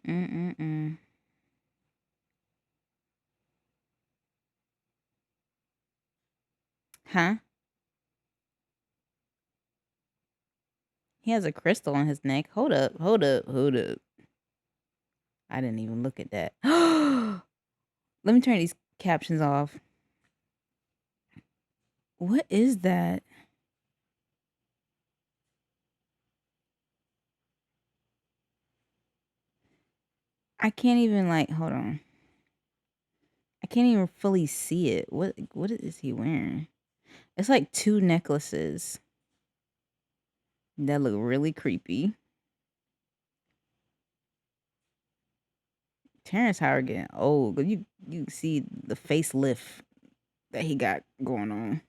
Mm-mm-mm. Huh? He has a crystal on his neck. Hold up, hold up, hold up. I didn't even look at that. Let me turn these captions off. What is that? I can't even like hold on. I can't even fully see it. What is he wearing? It's like two necklaces that look really creepy. Terrence Howard getting old. You see the facelift that he got going on.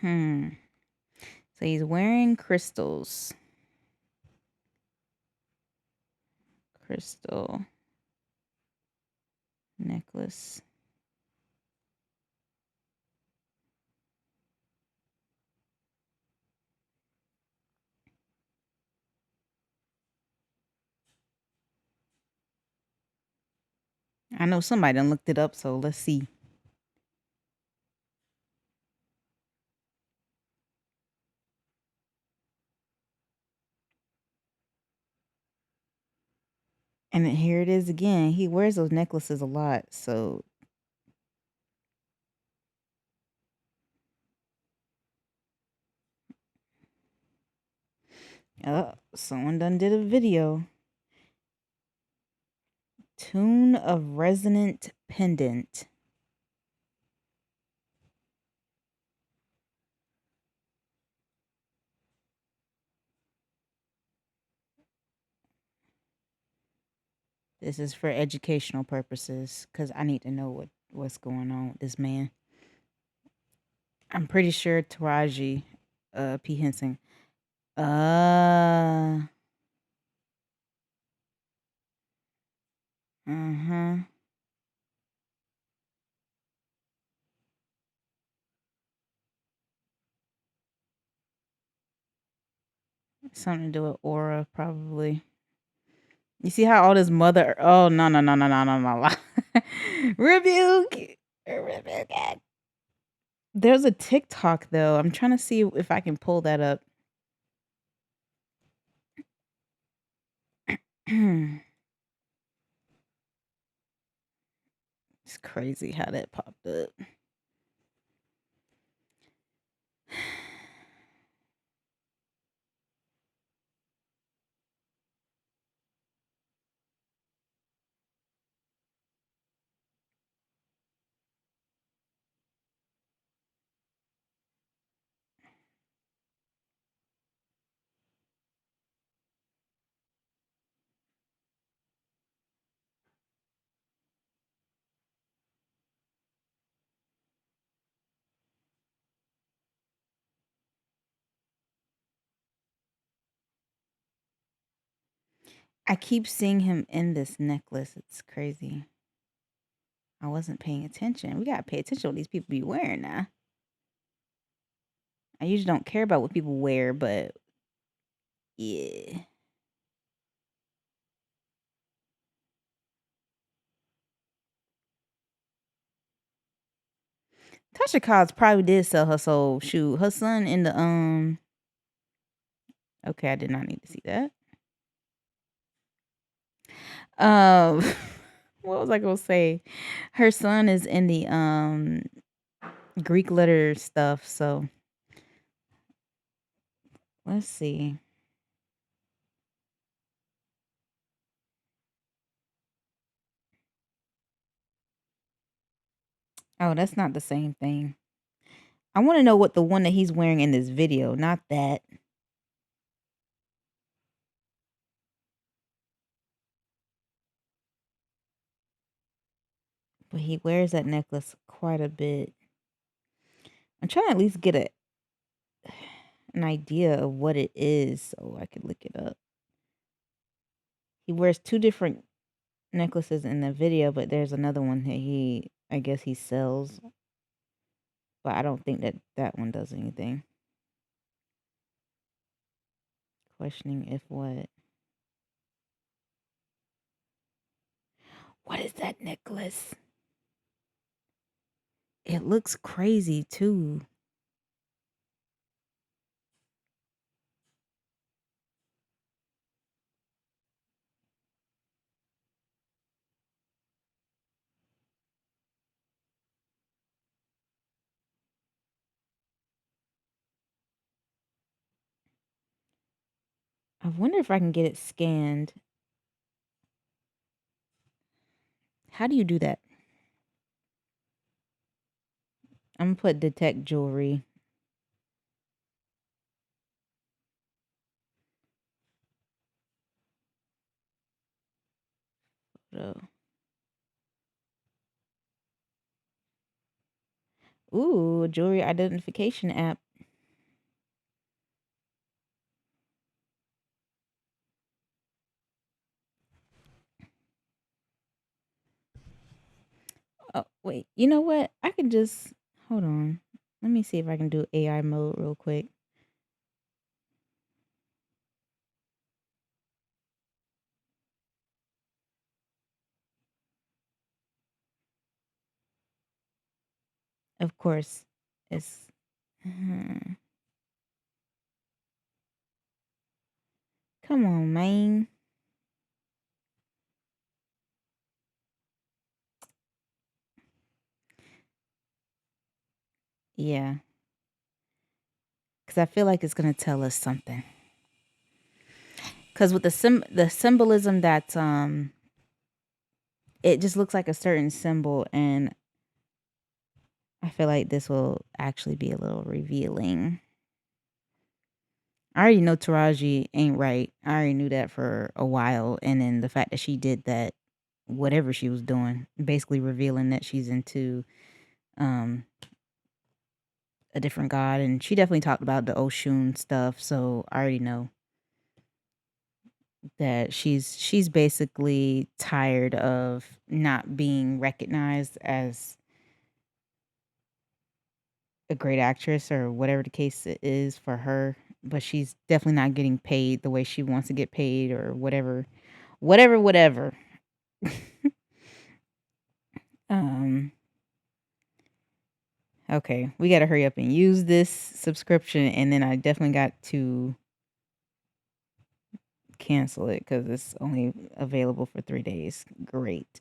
hmm. So he's wearing crystals. Crystal necklace. I know somebody done looked it up, so let's see. And then here it is again. He wears those necklaces a lot, so someone done did a video. Tune of resonant pendant. This is for educational purposes because I need to know what's going on with this man. I'm pretty sure Taraji P. Henson. Uh huh. Something to do with aura, probably. You see how all this mother oh no. Rebuke. Rebuke it. There's a TikTok though. I'm trying to see if I can pull that up. It's crazy how that popped up. I keep seeing him in this necklace. It's crazy. I wasn't paying attention. We gotta pay attention to what these people be wearing now. I usually don't care about what people wear, but yeah. Tasha Cobbs probably did sell her soul. Shoot, her son in the Okay, I did not need to see that. Um, what was I gonna say? Her son is in the Greek letter stuff. So let's see. Oh, that's not the same thing. I want to know what the one that he's wearing in this video, not that. But he wears that necklace quite a bit. I'm trying to at least get an idea of what it is so I can look it up. He wears two different necklaces in the video, but there's another one that I guess he sells. But I don't think that one does anything. Questioning if what? What is that necklace? It looks crazy too. I wonder if I can get it scanned. How do you do that? I'm gonna put detect jewelry. Photo. Ooh, jewelry identification app. Oh, wait. You know what? I can just hold on. Let me see if I can do AI mode real quick. Of course, it's come on, man. Yeah, because I feel like it's gonna tell us something. Because with the symbolism that's it just looks like a certain symbol, and I feel like this will actually be a little revealing. I already know Taraji ain't right. I already knew that for a while, and then the fact that she did that, whatever she was doing, basically revealing that she's into um a different god, and she definitely talked about the Oshun stuff. So I already know that she's basically tired of not being recognized as a great actress or whatever the case it is for her, but she's definitely not getting paid the way she wants to get paid or whatever. Whatever. um okay, we got to hurry up and use this subscription, and then I definitely got to cancel it cuz it's only available for 3 days. Great.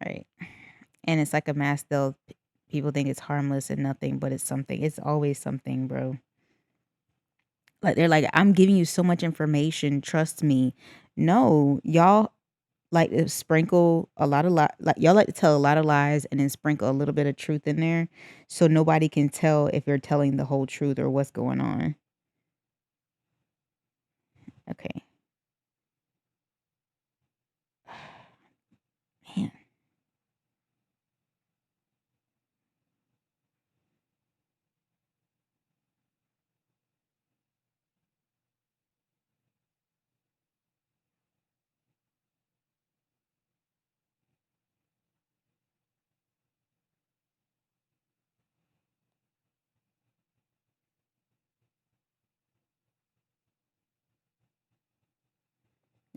Right. And it's like a mass though. People think it's harmless and nothing, but it's something. It's always something, bro. Like they're like, I'm giving you so much information. Trust me. No, y'all like to sprinkle a lot of like y'all like to tell a lot of lies and then sprinkle a little bit of truth in there, so nobody can tell if you're telling the whole truth or what's going on. Okay, man.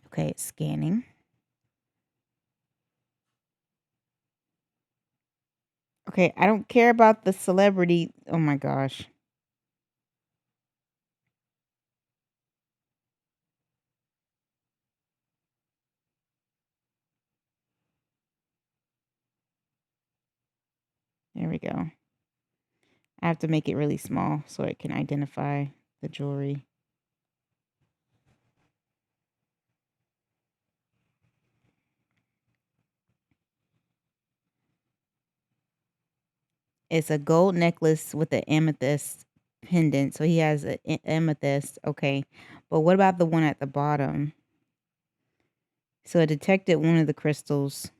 Okay, it's scanning. Okay, I don't care about the celebrity. Oh my gosh. There we go. I have to make it really small so it can identify the jewelry. It's a gold necklace with an amethyst pendant. So he has an amethyst. Okay. But what about the one at the bottom? So it detected one of the crystals.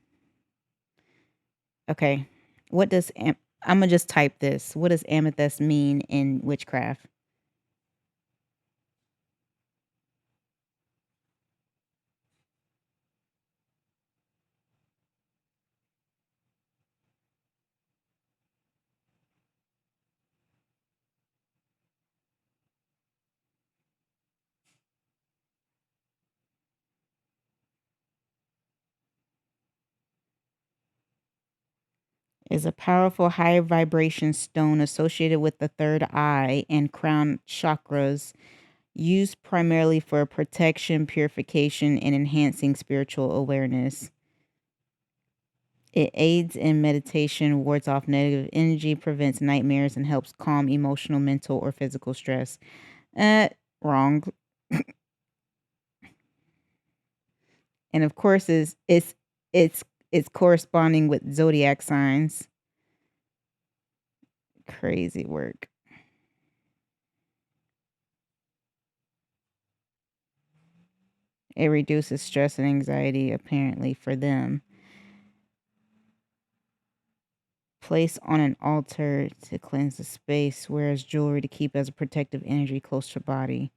Okay. What does I'm going to just type this. What does amethyst mean in witchcraft? Is a powerful high vibration stone associated with the third eye and crown chakras, used primarily for protection, purification, and enhancing spiritual awareness. It aids in meditation, wards off negative energy, prevents nightmares, and helps calm emotional, mental, or physical stress. Wrong. And of course, it's it's corresponding with zodiac signs. Crazy work. It reduces stress and anxiety, apparently, for them. Place on an altar to cleanse the space, wears jewelry to keep as a protective energy close to body.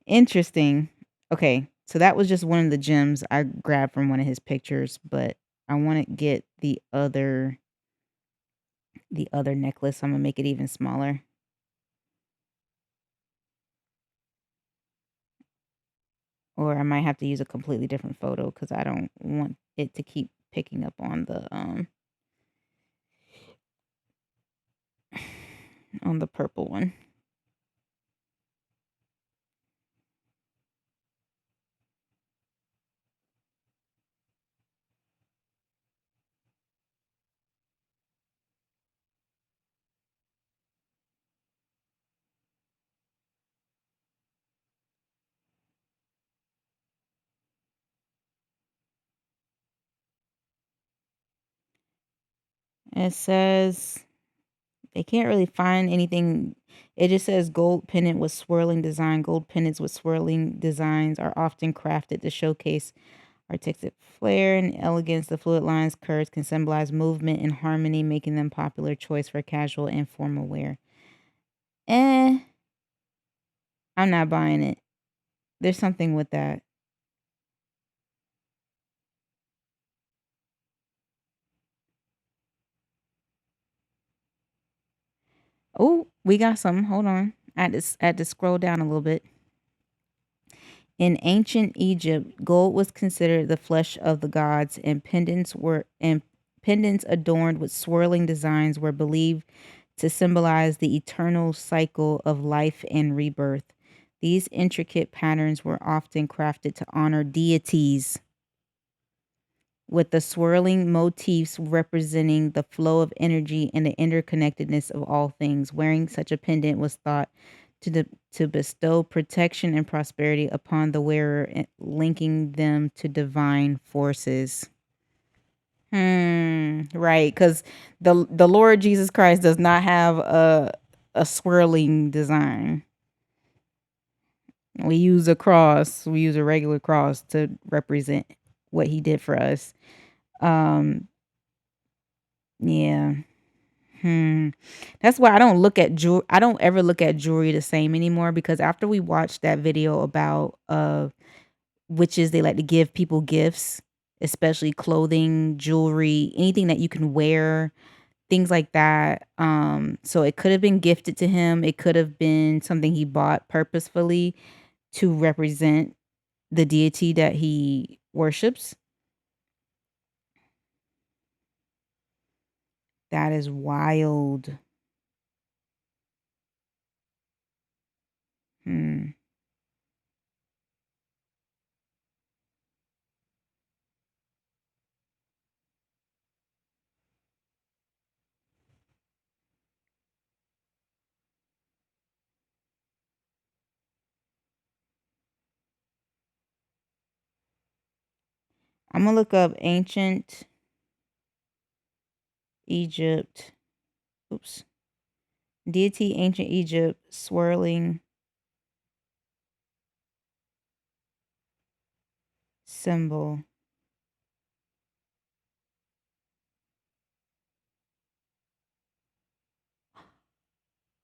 Interesting. Okay, so that was just one of the gems I grabbed from one of his pictures, but I want to get the other necklace. I'm gonna make it even smaller. Or I might have to use a completely different photo because I don't want it to keep picking up on the purple one. It says they can't really find anything. It just says gold pendant with swirling design. Gold pendants with swirling designs are often crafted to showcase artistic flair and elegance. The fluid lines, curves can symbolize movement and harmony, making them popular choice for casual and formal wear. Eh, I'm not buying it. There's something with that. Oh, we got some. Hold on. I had to scroll down a little bit. In ancient Egypt, gold was considered the flesh of the gods, and pendants adorned with swirling designs were believed to symbolize the eternal cycle of life and rebirth. These intricate patterns were often crafted to honor deities, with the swirling motifs representing the flow of energy and the interconnectedness of all things. Wearing such a pendant was thought to bestow protection and prosperity upon the wearer, linking them to divine forces. Right, because the Lord Jesus Christ does not have a swirling design. We use a cross. We use a regular cross to represent what he did for us. Um, yeah. Hmm. That's why I don't ever look at jewelry the same anymore because after we watched that video about witches, they like to give people gifts, especially clothing, jewelry, anything that you can wear, things like that. So it could have been gifted to him. It could have been something he bought purposefully to represent the deity that he worships. That is wild. Hmm. I'm gonna look up ancient Egypt. Oops. Deity, ancient Egypt, swirling symbol.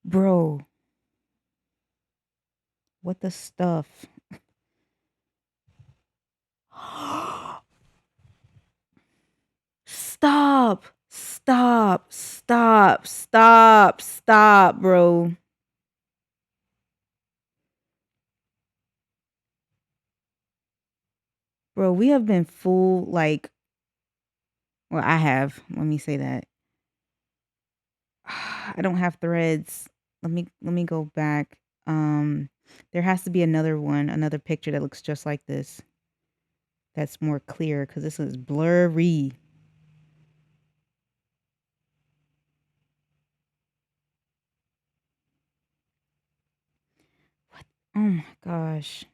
Bro, what the stuff? Stop. Stop. Stop. Stop. Stop, bro. Bro, we have been fooled like Well, I have. Let me say that. I don't have threads. Let me go back. Um, there has to be another one, another picture that looks just like this. That's more clear because this is blurry. What? Oh my gosh.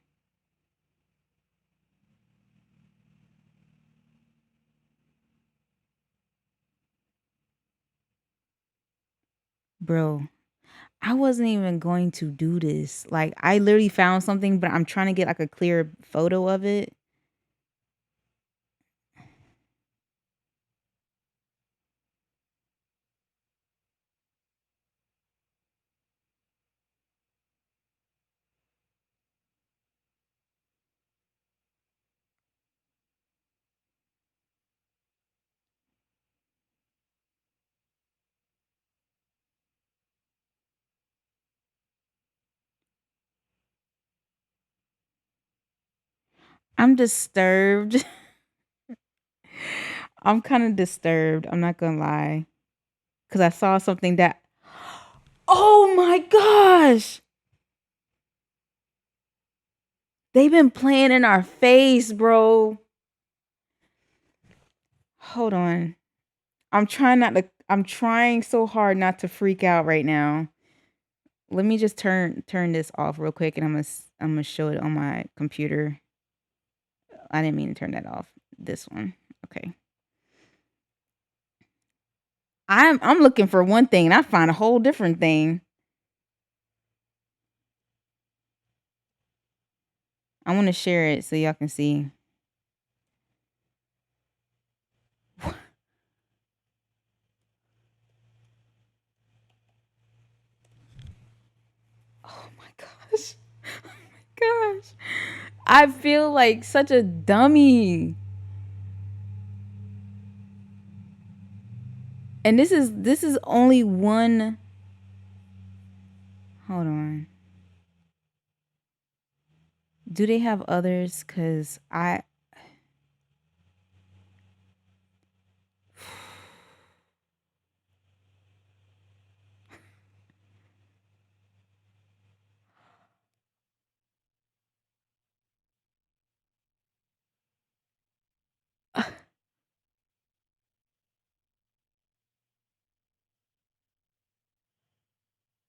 Bro, I wasn't even going to do this. Like, I literally found something, but I'm trying to get like a clear photo of it. I'm disturbed. I'm kind of disturbed. I'm not gonna lie. Because I saw something that, oh my gosh, they've been playing in our face, bro. Hold on. I'm trying so hard not to freak out right now. Let me just turn this off real quick and I'm gonna show it on my computer. I didn't mean to turn that off. This one. Okay. I'm looking for one thing and I find a whole different thing. I want to share it so y'all can see. Oh my gosh. Oh my gosh. I feel like such a dummy. And this is only one. Hold on. Do they have others? Cause I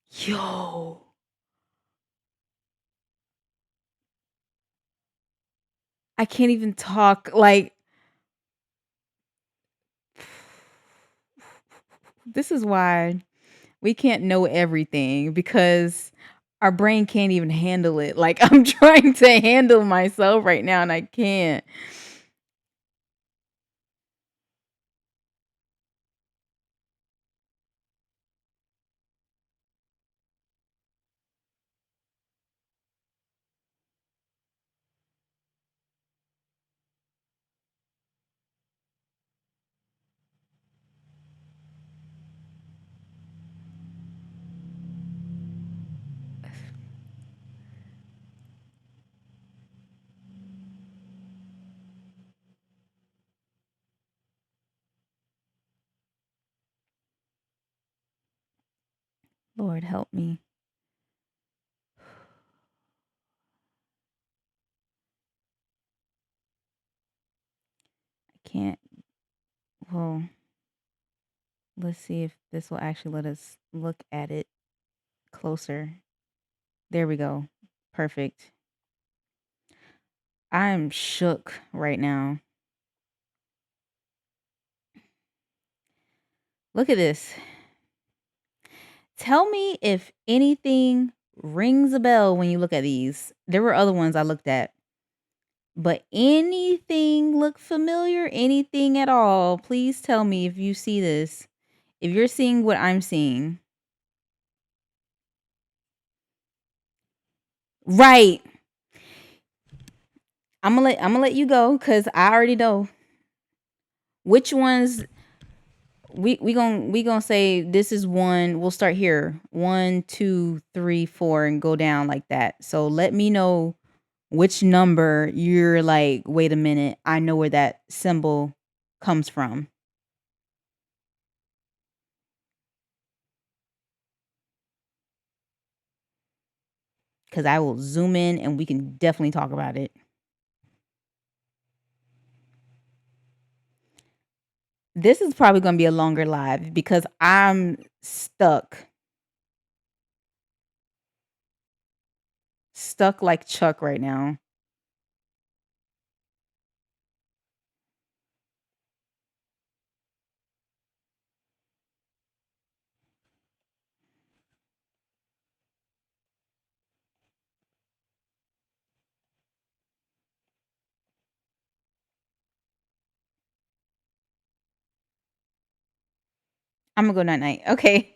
yo. I can't even talk. Like, this is why we can't know everything because our brain can't even handle it. Like, I'm trying to handle myself right now and I can't. Lord help me. I can't. Well, let's see if this will actually let us look at it closer. There we go. Perfect. I'm shook right now. Look at this. Tell me if anything rings a bell when you look at these. There were other ones I looked at, but anything look familiar? Anything at all? Please tell me if you see this. If you're seeing what I'm seeing. Right. I'm gonna let you go because I already know which ones we gonna say this is one. We'll start here. 1, 2, 3, 4, and go down like that. So let me know which number you're like, wait a minute, I know where that symbol comes from. because I will zoom in and we can definitely talk about it. This is probably going to be a longer live because I'm stuck like Chuck right now. I'm gonna go night night. Okay.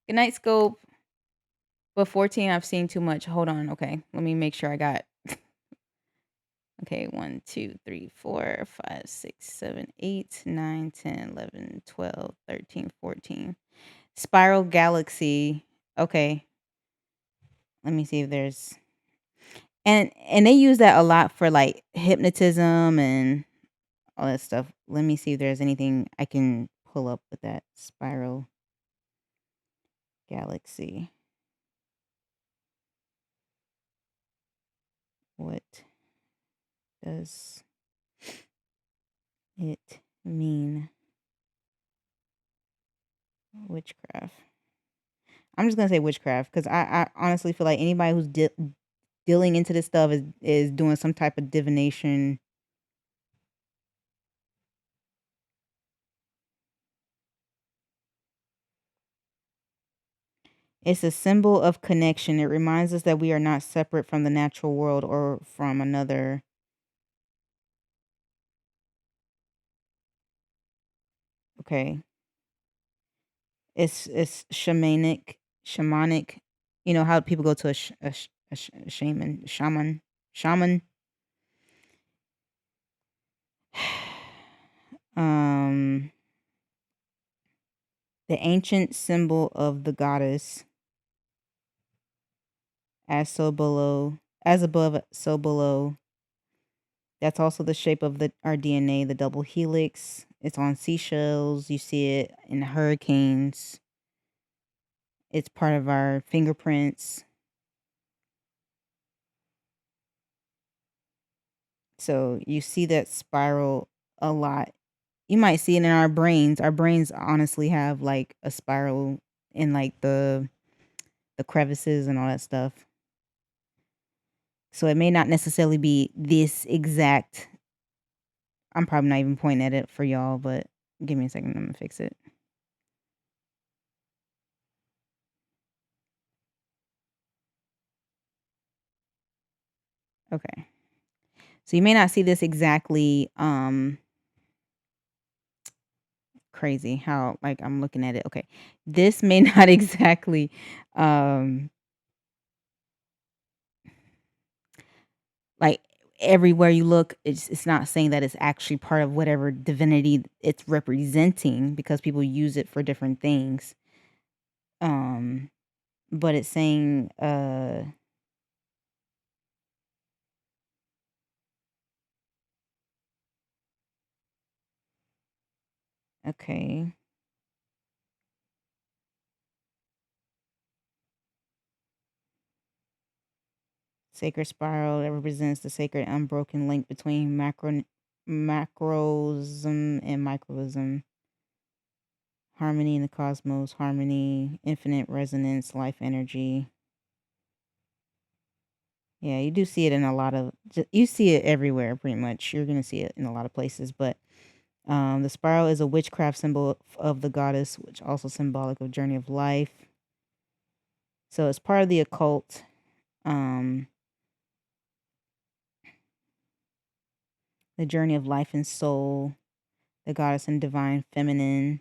Good night, Scope. But 14, I've seen too much. Hold on. Okay. Let me make sure I got. Okay. 1, 2, 3, 4, 5, 6, 7, 8, 9, 10, 11, 12, 13, 14. Spiral Galaxy. Okay. Let me see if there's. And they use that a lot for like hypnotism and all that stuff. Let me see if there's anything I can pull up with that Spiral Galaxy. What does it mean? Witchcraft. I'm just gonna say witchcraft because I honestly feel like anybody who's dealing into this stuff is doing some type of divination. It's a symbol of connection. It reminds us that we are not separate from the natural world or from another. Okay, it's shamanic. You know how people go to a shaman. Um, the ancient symbol of the goddess, as above, so below. That's also the shape of our DNA, the double helix. It's on seashells. You see it in hurricanes. It's part of our fingerprints. So you see that spiral a lot. You might see it in our brains. Our brains honestly have like a spiral in like the crevices and all that stuff. So it may not necessarily be this exact. I'm probably not even pointing at it for y'all, but give me a second. I'm gonna fix it. Okay. So you may not see this exactly crazy how like I'm looking at it. Okay. This may not exactly um like everywhere you look, it's not saying that it's actually part of whatever divinity it's representing because people use it for different things. Um but it's saying okay. Sacred spiral that represents the sacred unbroken link between macrosm and microsm. Harmony in the cosmos, harmony, infinite resonance, life energy. Yeah, you do see it in a lot of you see it everywhere pretty much. You're going to see it in a lot of places, but the spiral is a witchcraft symbol of the goddess, which also symbolic of journey of life. So it's part of the occult. Um the journey of life and soul, the goddess and divine feminine.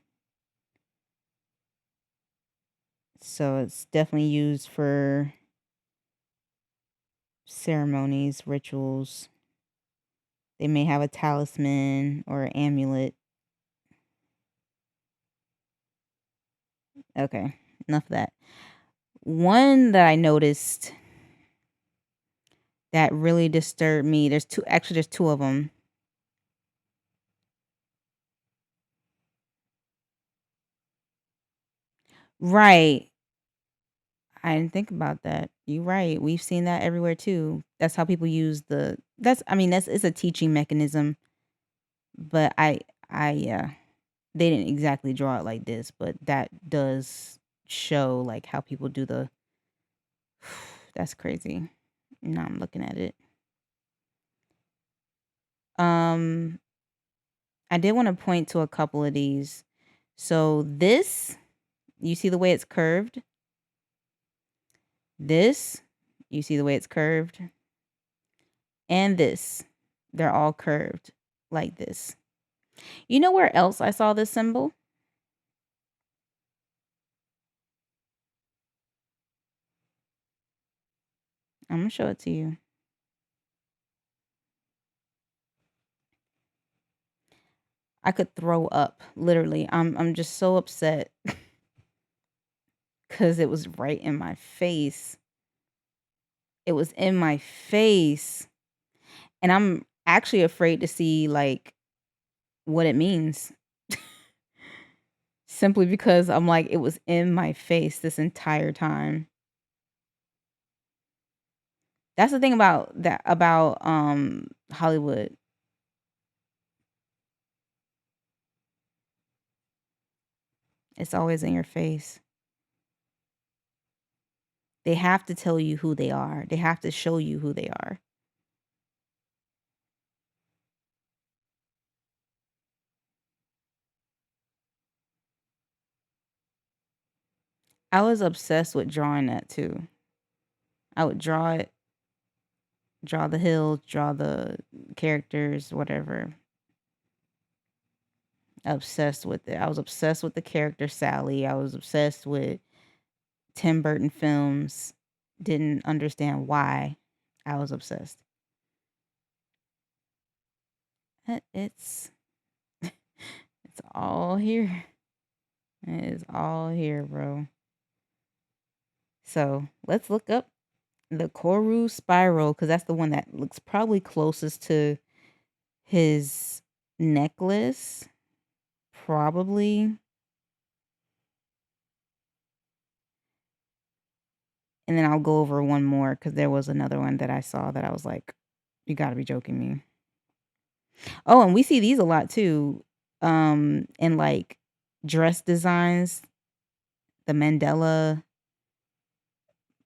So it's definitely used for ceremonies, rituals. They may have a talisman or an amulet. Okay, enough of that. One that I noticed that really disturbed me. There's two of them. Right. I didn't think about that. You're right. We've seen that everywhere too. That's how people use that's it's a teaching mechanism, but I they didn't exactly draw it like this, but that does show like how people do the that's crazy. Now I'm looking at it. Um I did want to point to a couple of these. So this, you see the way it's curved? This, you see the way it's curved? And this, they're all curved like this. You know where else I saw this symbol? I'm gonna show it to you. I could throw up, literally. I'm just so upset because it was right in my face. It was in my face. And I'm actually afraid to see like what it means. Simply because I'm like, it was in my face this entire time. That's the thing about Hollywood. It's always in your face. They have to tell you who they are. They have to show you who they are. I was obsessed with drawing that too. I would draw it, draw the hills, draw the characters, whatever. Obsessed with it. I was obsessed with the character Sally. I was obsessed with Tim Burton films. Didn't understand why I was obsessed. It's it's all here. It is all here, bro. So let's look up the Koru spiral because that's the one that looks probably closest to his necklace. Probably. And then I'll go over one more because there was another one that I saw that I was like, you got to be joking me. Oh, and we see these a lot too. In like dress designs, the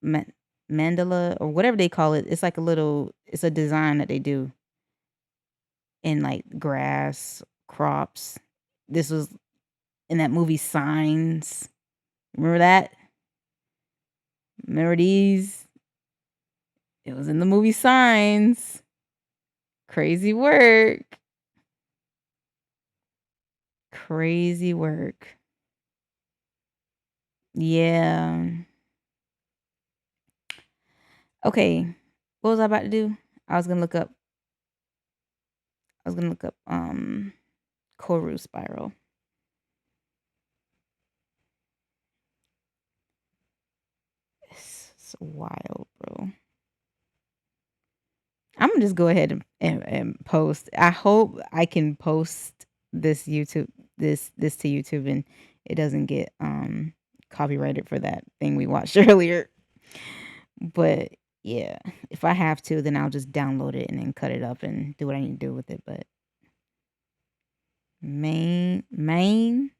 Ma- mandala or whatever they call it. It's like it's a design that they do in like grass, crops. This was in that movie Signs. Remember that? Remember these? It was in the movie Signs. Crazy work. Crazy work. Yeah. Okay. What was I about to do? I was gonna look up Koru spiral. It's wild, bro. I'm gonna just go ahead and post. I hope I can post this to YouTube and it doesn't get copyrighted for that thing we watched earlier. But yeah, if I have to, then I'll just download it and then cut it up and do what I need to do with it. But main.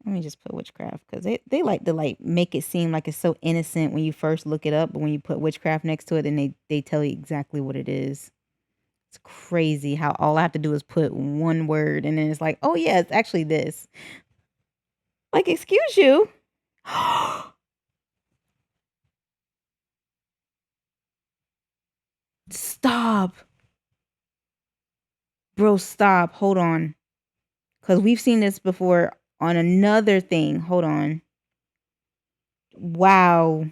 Let me just put witchcraft because they like to like make it seem like it's so innocent when you first look it up, but when you put witchcraft next to it, then they tell you exactly what it is. It's crazy how all I have to do is put one word and then it's like, oh yeah, it's actually this. Like, excuse you. Stop. Bro, stop. Hold on. Because we've seen this before on another thing. Hold on. Wow.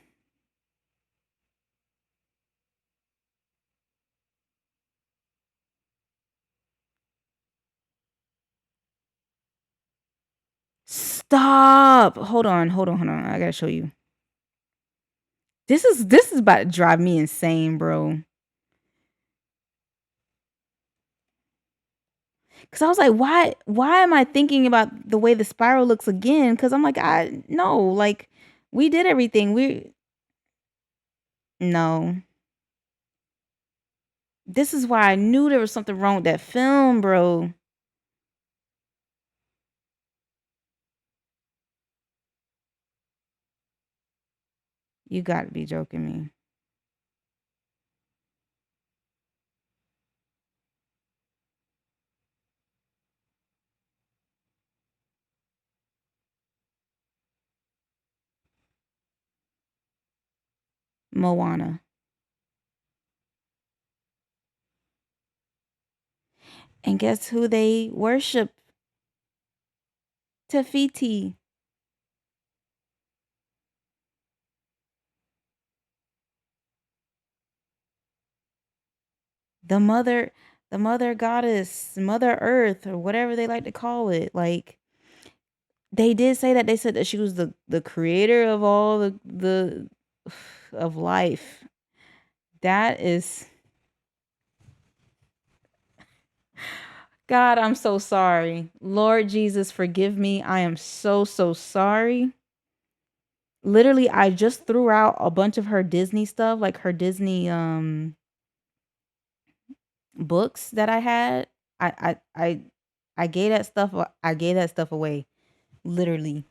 Stop. Hold on. I gotta show you. This is about to drive me insane, bro. Cause I was like, why am I thinking about the way the spiral looks again? Cause I'm like, I no, like we did everything. We no. This is why I knew there was something wrong with that film, bro. You got to be joking me. Moana. And guess who they worship? Tafiti. The mother the mother goddess, Mother Earth, or whatever they like to call it. Like they did say that, they said that she was the creator of all the of life. That is God, I'm so sorry. Lord Jesus, forgive me. I am so sorry. Literally, I just threw out a bunch of her Disney stuff, like her Disney books that I had. I I I I gave that stuff away, literally.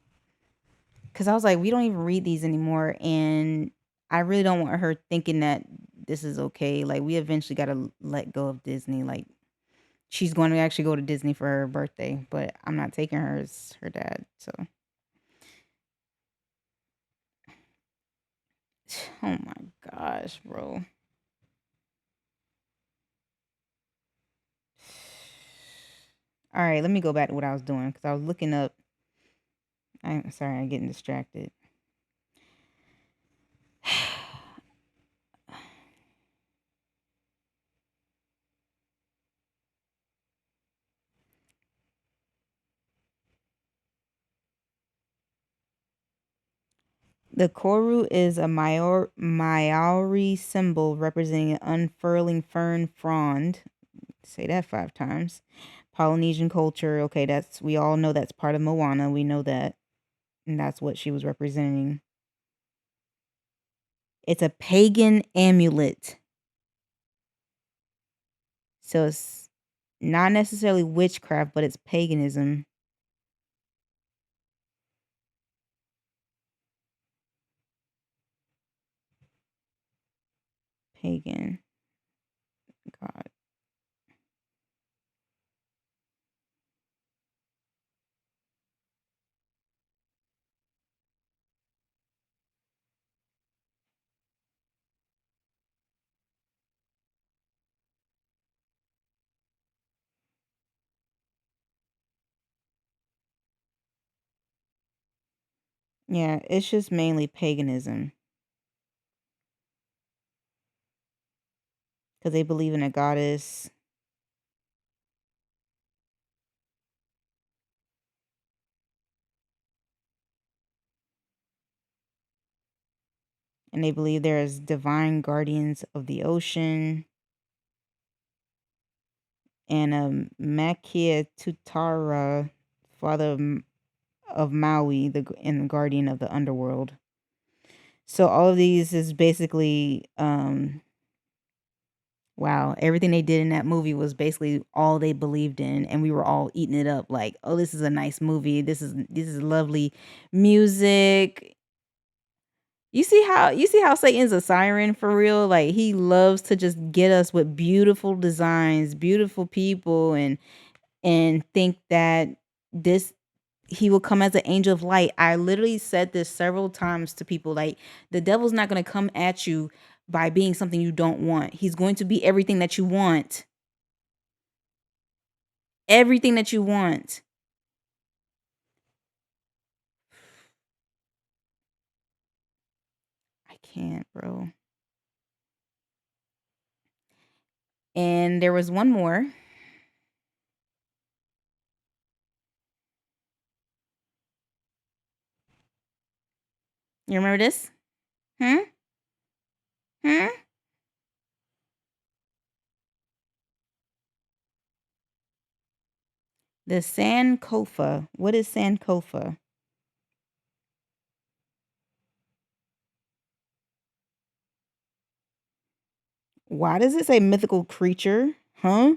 Cause I was like, we don't even read these anymore, and I really don't want her thinking that this is okay. Like we eventually gotta let go of Disney. Like she's going to actually go to Disney for her birthday, but I'm not taking her as her dad. So oh my gosh, bro. All right, let me go back to what I was doing because I was looking up. I'm sorry, I'm getting distracted. The koru is a Maori symbol representing an unfurling fern frond. Say that 5 times. Polynesian culture. Okay, that's we all know that's part of Moana. We know that, and that's what she was representing. It's a pagan amulet, so it's not necessarily witchcraft, but it's paganism. Pagan god. Yeah, it's just mainly paganism because they believe in a goddess. And they believe there is divine guardians of the ocean and a Makia Tutara, father of Maui, and the guardian of the underworld. So all of these is basically wow, everything they did in that movie was basically all they believed in, and we were all eating it up like, "Oh, this is a nice movie. This is lovely music." You see how Satan's a siren for real? Like he loves to just get us with beautiful designs, beautiful people, and think that this he will come as an angel of light. I literally said this several times to people, like the devil's not going to come at you by being something you don't want. He's going to be everything that you want. Everything that you want. I can't, bro. And there was one more. You remember this? Hmm? Hmm? The Sankofa. What is Sankofa? Why does it say mythical creature? Huh?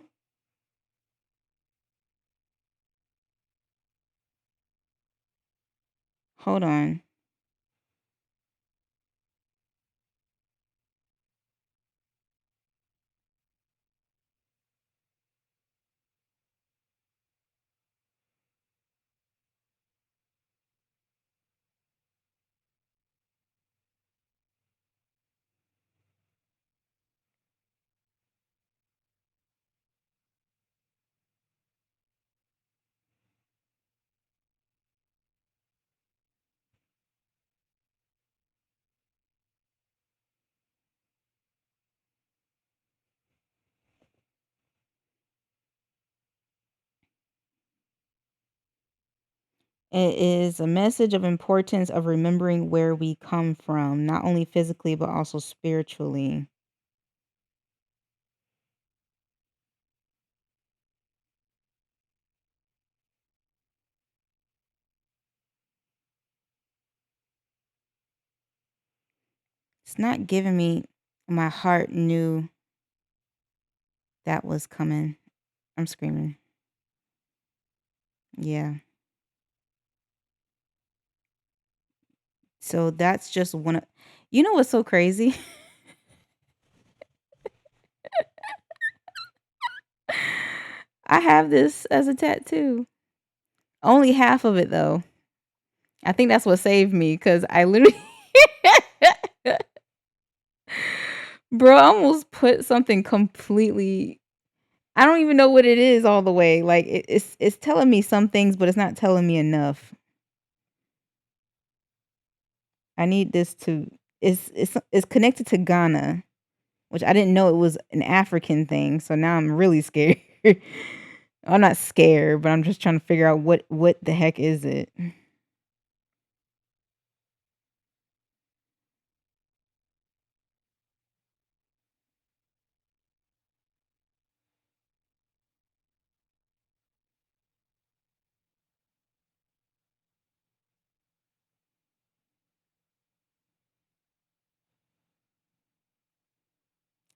Hold on. It is a message of importance of remembering where we come from, not only physically but also spiritually. It's not giving me my heart knew that was coming. I'm screaming. Yeah. So that's just one of you know what's so crazy? I have this as a tattoo. Only half of it though. I think that's what saved me because I literally bro, I almost put something completely I don't even know what it is all the way. Like it's telling me some things, but it's not telling me enough. I need this to it's connected to Ghana, which I didn't know it was an African thing. So now I'm really scared. I'm not scared, but I'm just trying to figure out what the heck is it.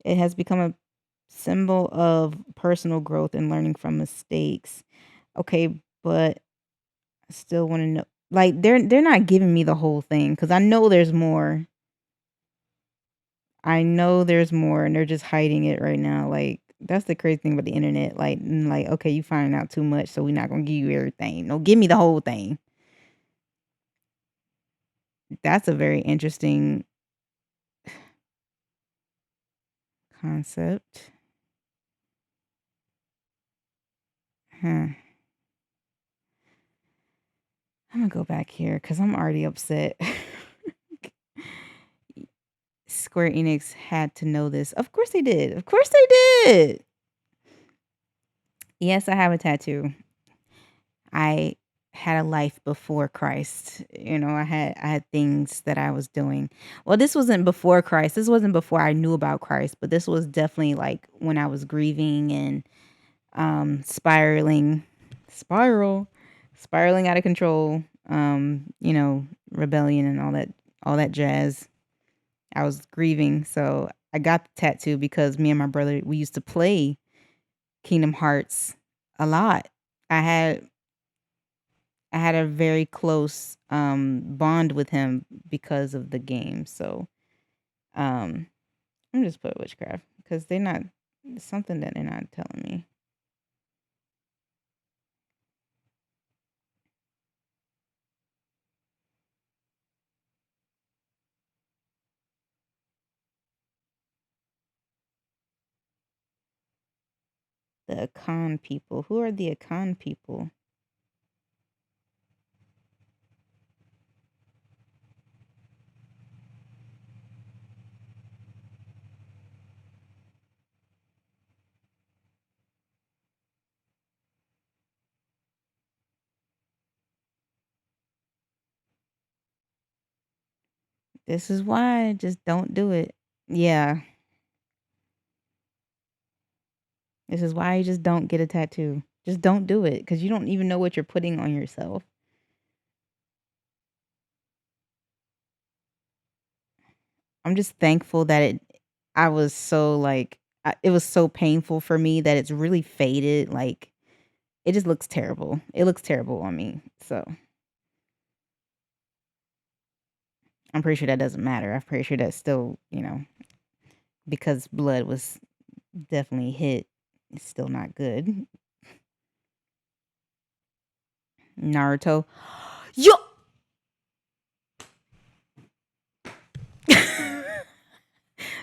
It has become a symbol of personal growth and learning from mistakes. Okay, but I still want to know like they're not giving me the whole thing cuz I know there's more. I know there's more and they're just hiding it right now. Like that's the crazy thing about the internet. Like okay, you find out too much, so we're not going to give you everything. No, give me the whole thing. That's a very interesting concept. Huh. I'm gonna go back here because I'm already upset. Square Enix had to know this. Of course they did. Of course they did. Yes, I have a tattoo. I had a life before Christ. You know, I had things that I was doing. Well, this wasn't before Christ. This wasn't before I knew about Christ, but this was definitely like when I was grieving and spiraling spiral spiraling out of control. You know, rebellion and all that jazz. I was grieving, so I got the tattoo because me and my brother we used to play Kingdom Hearts a lot. I had I had a very close bond with him because of the game. So um I'm just put witchcraft because they're not it's something that they're not telling me. The Akan people. Who are the Akan people? This is why just don't do it. Yeah. This is why you just don't get a tattoo. Just don't do it because you don't even know what you're putting on yourself. I'm just thankful that I was so like, it was so painful for me that it's really faded. Like, it just looks terrible. It looks terrible on me. So I'm pretty sure that doesn't matter. I'm pretty sure that's still, because blood was definitely hit, it's still not good. Naruto. Yo!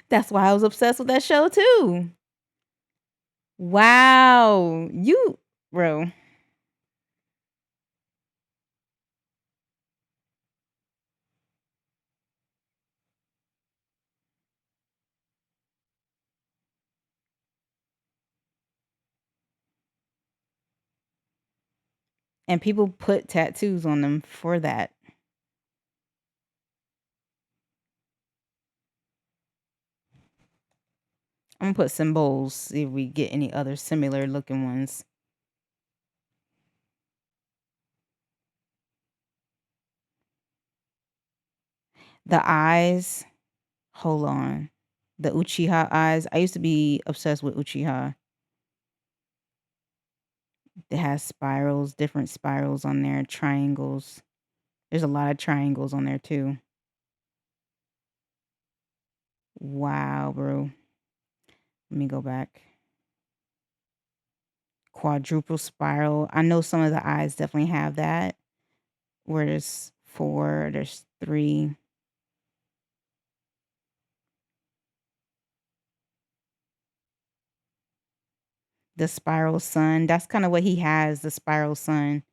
That's why I was obsessed with that show too. Wow. Bro. And people put tattoos on them for that. I'm gonna put symbols, see if we get any other similar looking ones. The eyes, hold on. The Uchiha eyes. I used to be obsessed with Uchiha. It has spirals, different spirals on there, triangles. There's a lot of triangles on there too. Wow, bro. Let me go back. Quadruple spiral. I know some of the eyes definitely have that. Where there's 4, there's 3. The spiral sun. That's kind of what he has, the spiral sun.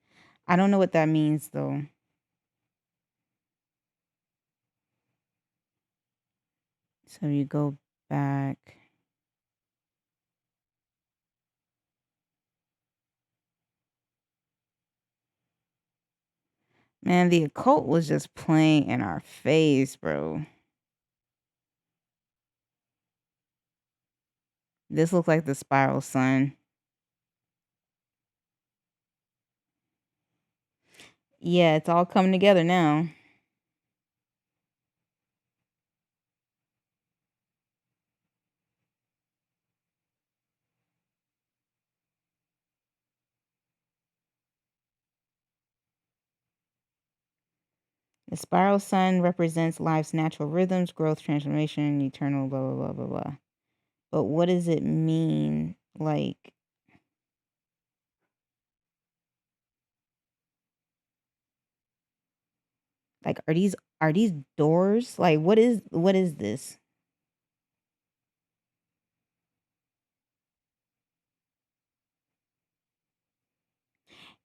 I don't know what that means though. So you go back. Man, the occult was just playing in our face, bro. This looks like the spiral sun. Yeah, it's all coming together now. The spiral sun represents life's natural rhythms, growth, transformation, eternal, blah, blah, blah, blah, blah. But what does it mean? Like are these doors? Like what is this?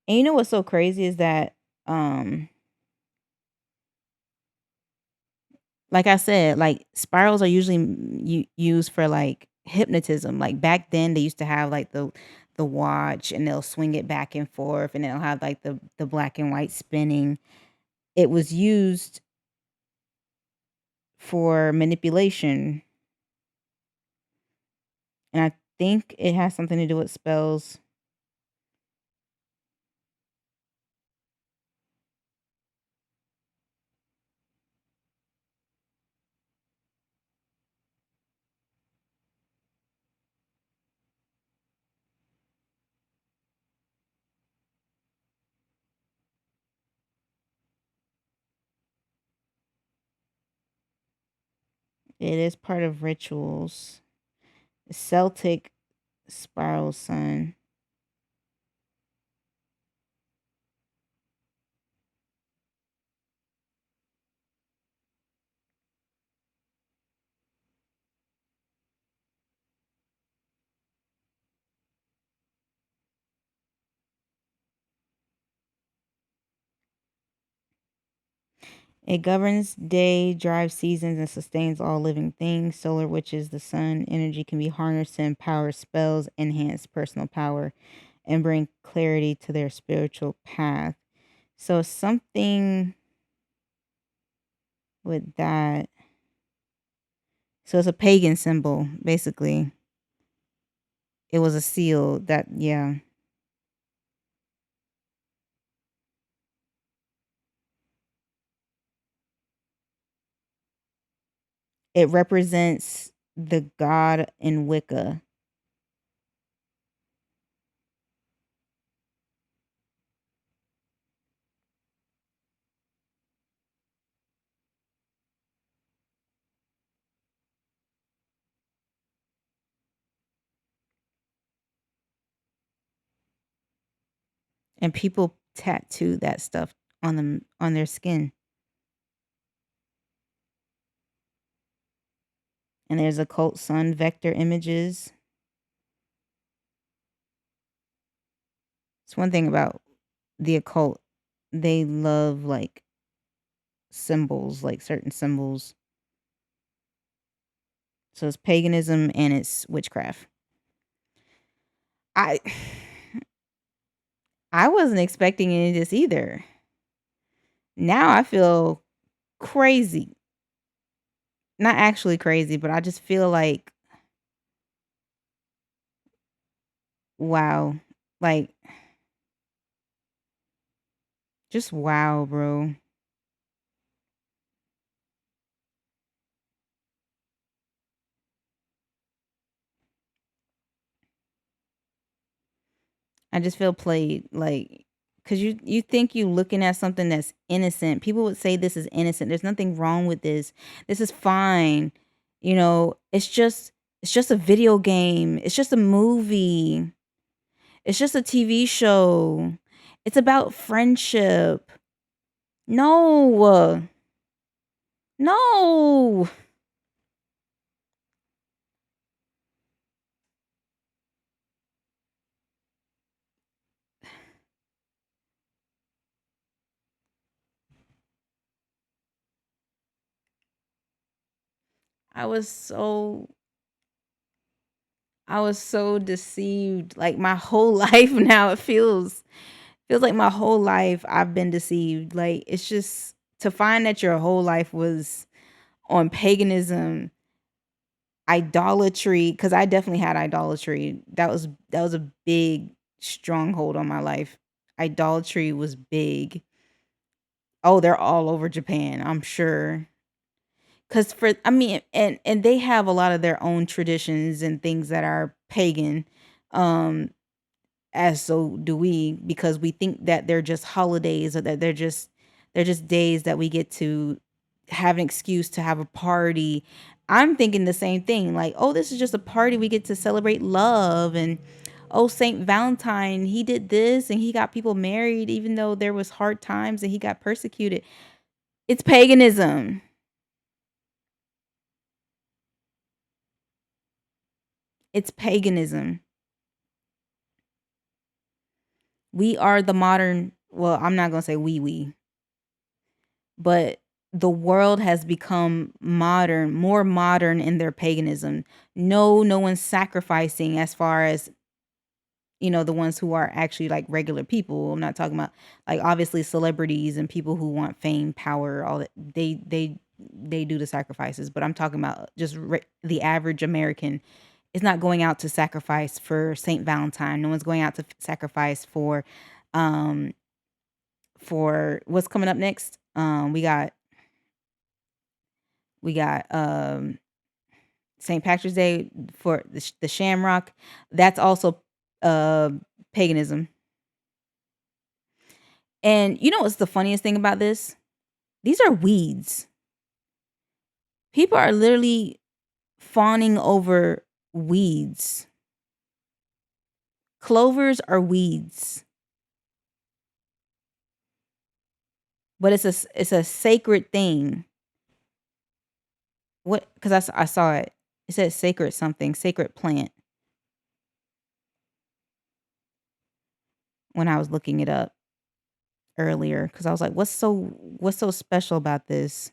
And you know what's so crazy is that um like I said, like spirals are usually used for like hypnotism. Like back then they used to have like the watch and they'll swing it back and forth and they'll have like the black and white spinning. It was used for manipulation, and I think it has something to do with spells. It is part of rituals. Celtic spiral sun. It governs day, drives seasons, and sustains all living things. Solar witches, the sun energy can be harnessed to empower spells, enhance personal power, and bring clarity to their spiritual path. So something with that. So it's a pagan symbol, basically. It was a seal that, yeah. It represents the god in Wicca. And people tattoo that stuff on them on their skin. And there's occult sun vector images. It's one thing about the occult. They love like symbols, like certain symbols. So it's paganism and it's witchcraft. I I wasn't expecting any of this either. Now I feel crazy. Not actually crazy, but I just feel like wow. Like just wow, bro. I just feel played, like, cause you think you looking at something that's innocent. People would say this is innocent. There's nothing wrong with this. This is fine. It's just a video game. It's just a movie. It's just a TV show. It's about friendship. No. No. I was so I was so deceived. Like my whole life now it feels like my whole life I've been deceived. Like it's just to find that your whole life was on paganism, idolatry, cuz I definitely had idolatry. That was a big stronghold on my life. Idolatry was big. Oh, they're all over Japan, I'm sure. Cuz for I mean and they have a lot of their own traditions and things that are pagan. Um as so do we, because we think that they're just holidays or that they're just days that we get to have an excuse to have a party. I'm thinking the same thing, like, oh, this is just a party we get to celebrate love. And oh, Saint Valentine, he did this and he got people married even though there was hard times and he got persecuted. It's paganism. It's paganism. We are the modern, well, I'm not going to say we, but the world has become modern, more modern in their paganism. No, no one's sacrificing as far as, the ones who are actually like regular people. I'm not talking about like obviously celebrities and people who want fame, power, all that. They do the sacrifices, but I'm talking about just the average American is not going out to sacrifice for Saint Valentine. No one's going out to sacrifice um for what's coming up next. We got St. Patrick's Day for the Shamrock. That's also uh paganism. And you know what's the funniest thing about this? These are weeds. People are literally fawning over weeds. Clovers are weeds, but it's a sacred thing. What? Because I saw it. It said sacred something, sacred plant when I was looking it up earlier. Because I was like, what's so special about this?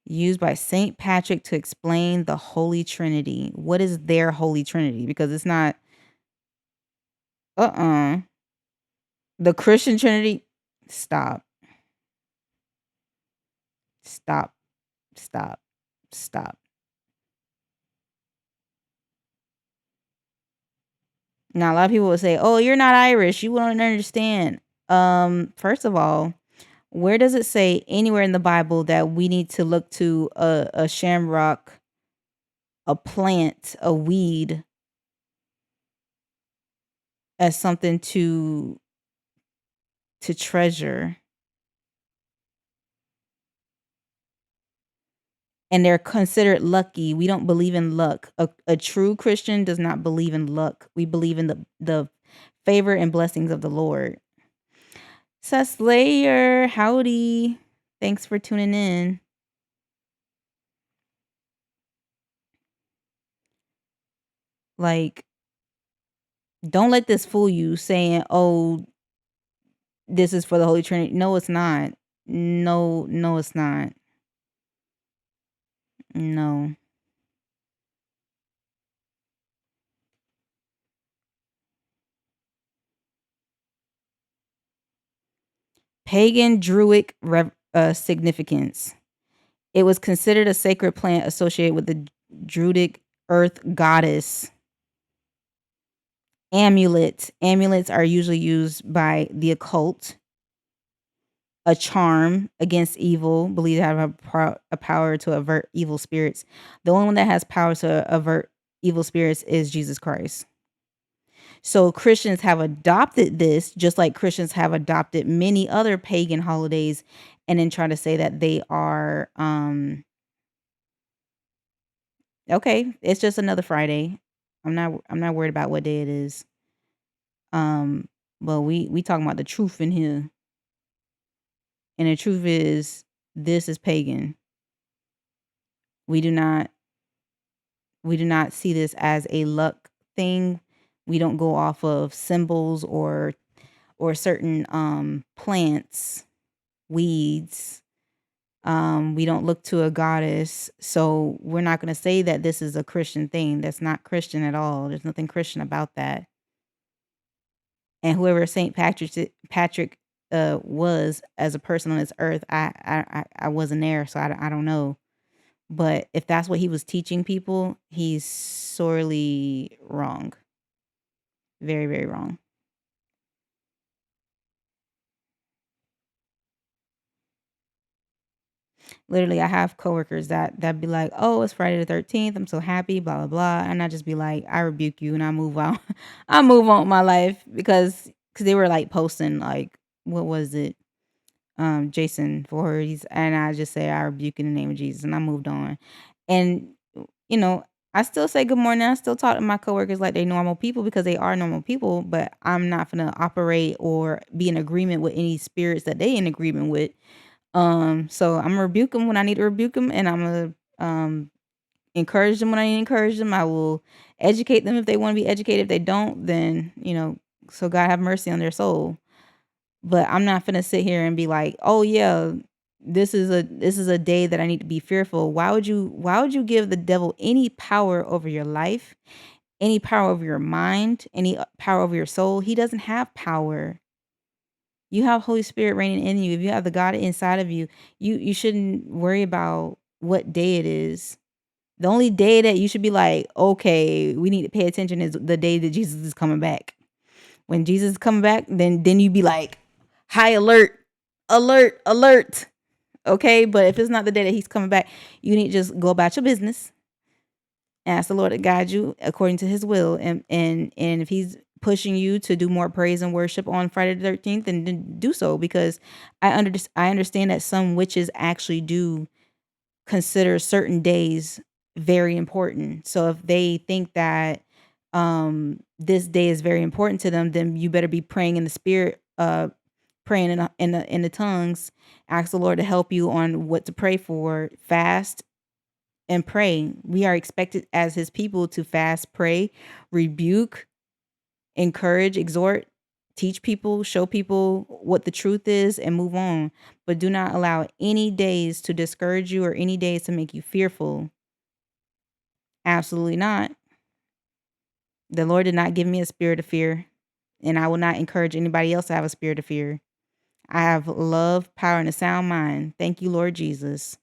Used by Saint Patrick to explain the Holy Trinity. What is their Holy Trinity? Because it's not. The Christian Trinity. Stop. Stop. Stop. Stop. Now, a lot of people would say, "Oh, you're not Irish. You won't understand." First of all, where does it say anywhere in the Bible that we need to look to a shamrock, a plant, a weed as something to treasure? And they're considered lucky. We don't believe in luck. A true Christian does not believe in luck. We believe in the favor and blessings of the Lord. Slayer, howdy. Thanks for tuning in. Like, don't let this fool you saying, "Oh, this is for the Holy Trinity." No, it's not. No, no, it's not. No. Pagan Druidic significance. It was considered a sacred plant associated with the Druidic earth goddess. Amulet. Amulets are usually used by the occult. A charm against evil, believed to have a power to avert evil spirits. The only one that has power to avert evil spirits is Jesus Christ. So Christians have adopted this, just like Christians have adopted many other pagan holidays, and then try to say that they are okay. It's just another Friday. I'm not worried about what day it is. But we talking about the truth in here, and the truth is this is pagan. We do not see this as a luck thing. We don't go off of symbols or certain plants, weeds. We don't look to a goddess. So we're not going to say that this is a Christian thing. That's not Christian at all. There's nothing Christian about that. And whoever Saint Patrick was as a person on this earth, I wasn't there, so I don't know. But if that's what he was teaching people, he's sorely wrong. Very, very wrong. Literally, I have coworkers that be like, "Oh, it's Friday the 13th. I'm so happy, blah blah blah," and I just be like, "I rebuke you," and I move on. I move on with my life because they were like posting like what was it, Jason Voorhees, and I just say I rebuke in the name of Jesus, and I moved on. And you know, I still say good morning. I still talk to my coworkers like they normal people because they are normal people, but I'm not gonna operate or be in agreement with any spirits that they in agreement with. So I'm gonna rebuke them when I need to rebuke them, and I'm gonna encourage them when I need to encourage them. I will educate them if they want to be educated. If they don't, then so God have mercy on their soul. But I'm not gonna sit here and be like, "Oh yeah, this is a day that I need to be fearful." Why would you give the devil any power over your life, any power over your mind, any power over your soul? He doesn't have power. You have Holy Spirit reigning in you. If you have the God inside of you, you shouldn't worry about what day it is. The only day that you should be like, "Okay, we need to pay attention," is the day that Jesus is coming back. When Jesus is coming back, then you be like, high alert, alert, alert. Okay, but if it's not the day that he's coming back, you need to just go about your business. Ask the Lord to guide you according to his will. And if he's pushing you to do more praise and worship on Friday the 13th, then do so, because I understand that some witches actually do consider certain days very important. So if they think that this day is very important to them, then you better be praying in the spirit, praying in the tongues. Ask the Lord to help you on what to pray for. Fast and pray. We are expected as his people to fast, pray, rebuke, encourage, exhort, teach people, show people what the truth is, and move on. But do not allow any days to discourage you or any days to make you fearful. Absolutely not. The Lord did not give me a spirit of fear, and I will not encourage anybody else to have a spirit of fear. I have love, power, and a sound mind. Thank you, Lord Jesus.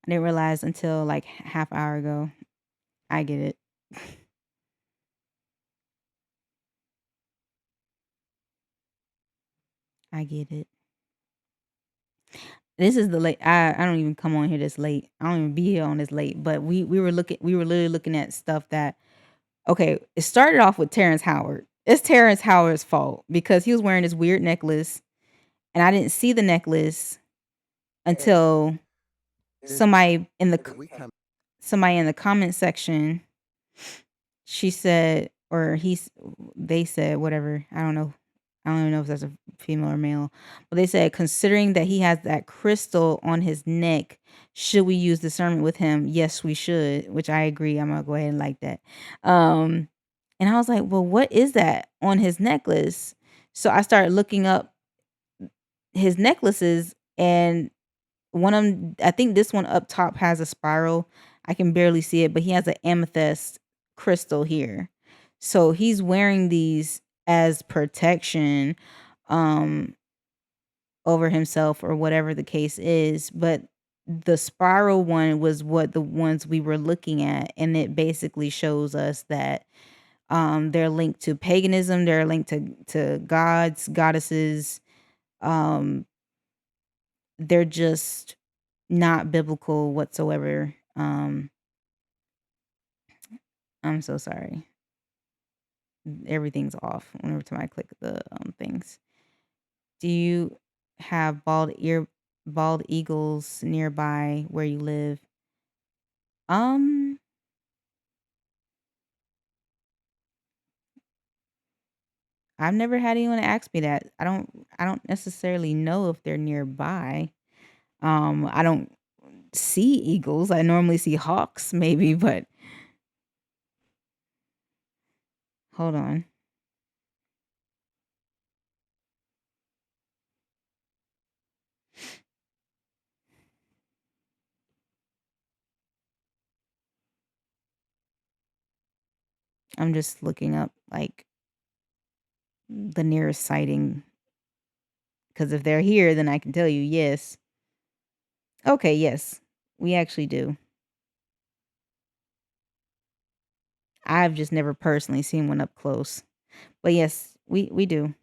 I didn't realize until like half hour ago. I get it. I get it. This is the late. I don't even come on here this late. I don't even be here on this late. But we were literally looking at stuff that okay. It started off with Terrence Howard. It's Terrence Howard's fault because he was wearing this weird necklace, and I didn't see the necklace until somebody in the somebody in the comment section she said, or they said, whatever. I don't know. I don't even know if that's a female or male. But they said, considering that he has that crystal on his neck, should we use discernment with him? Yes, we should, which I agree. I'm gonna go ahead and like that. Um, and I was like, well, what is that on his necklace? So I started looking up his necklaces, and one of them, I think this one up top has a spiral. I can barely see it, but he has an amethyst crystal here. So he's wearing these as protection um over himself or whatever the case is, but the spiral one was what the ones we were looking at, and it basically shows us that they're linked to paganism, they're linked to gods, goddesses. um they're just not biblical whatsoever. I'm so sorry. Everything's off whenever time I click the things. Do you have bald eagles nearby where you live? Um, I've never had anyone ask me that. I don't necessarily know if they're nearby. I don't see eagles. I normally see hawks maybe, but hold on. I'm just looking up like the nearest sighting, because if they're here, then I can tell you yes. Okay, yes. We actually do. I've just never personally seen one up close. But yes, we do.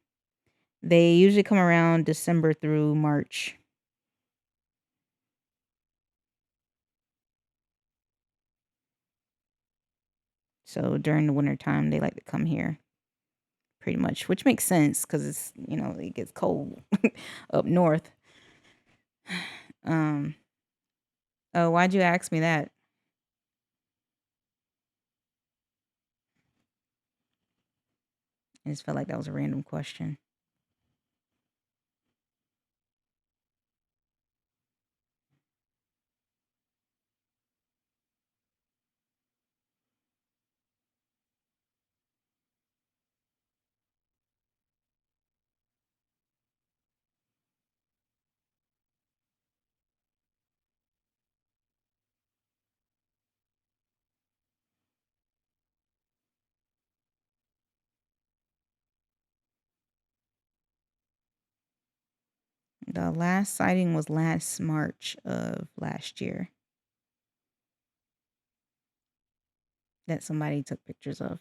They usually come around December through March. So during the winter time, they like to come here pretty much, which makes sense because it's, it gets cold up north. Um, oh, why'd you ask me that? I just felt like that was a random question. The last sighting was last March of last year that somebody took pictures of.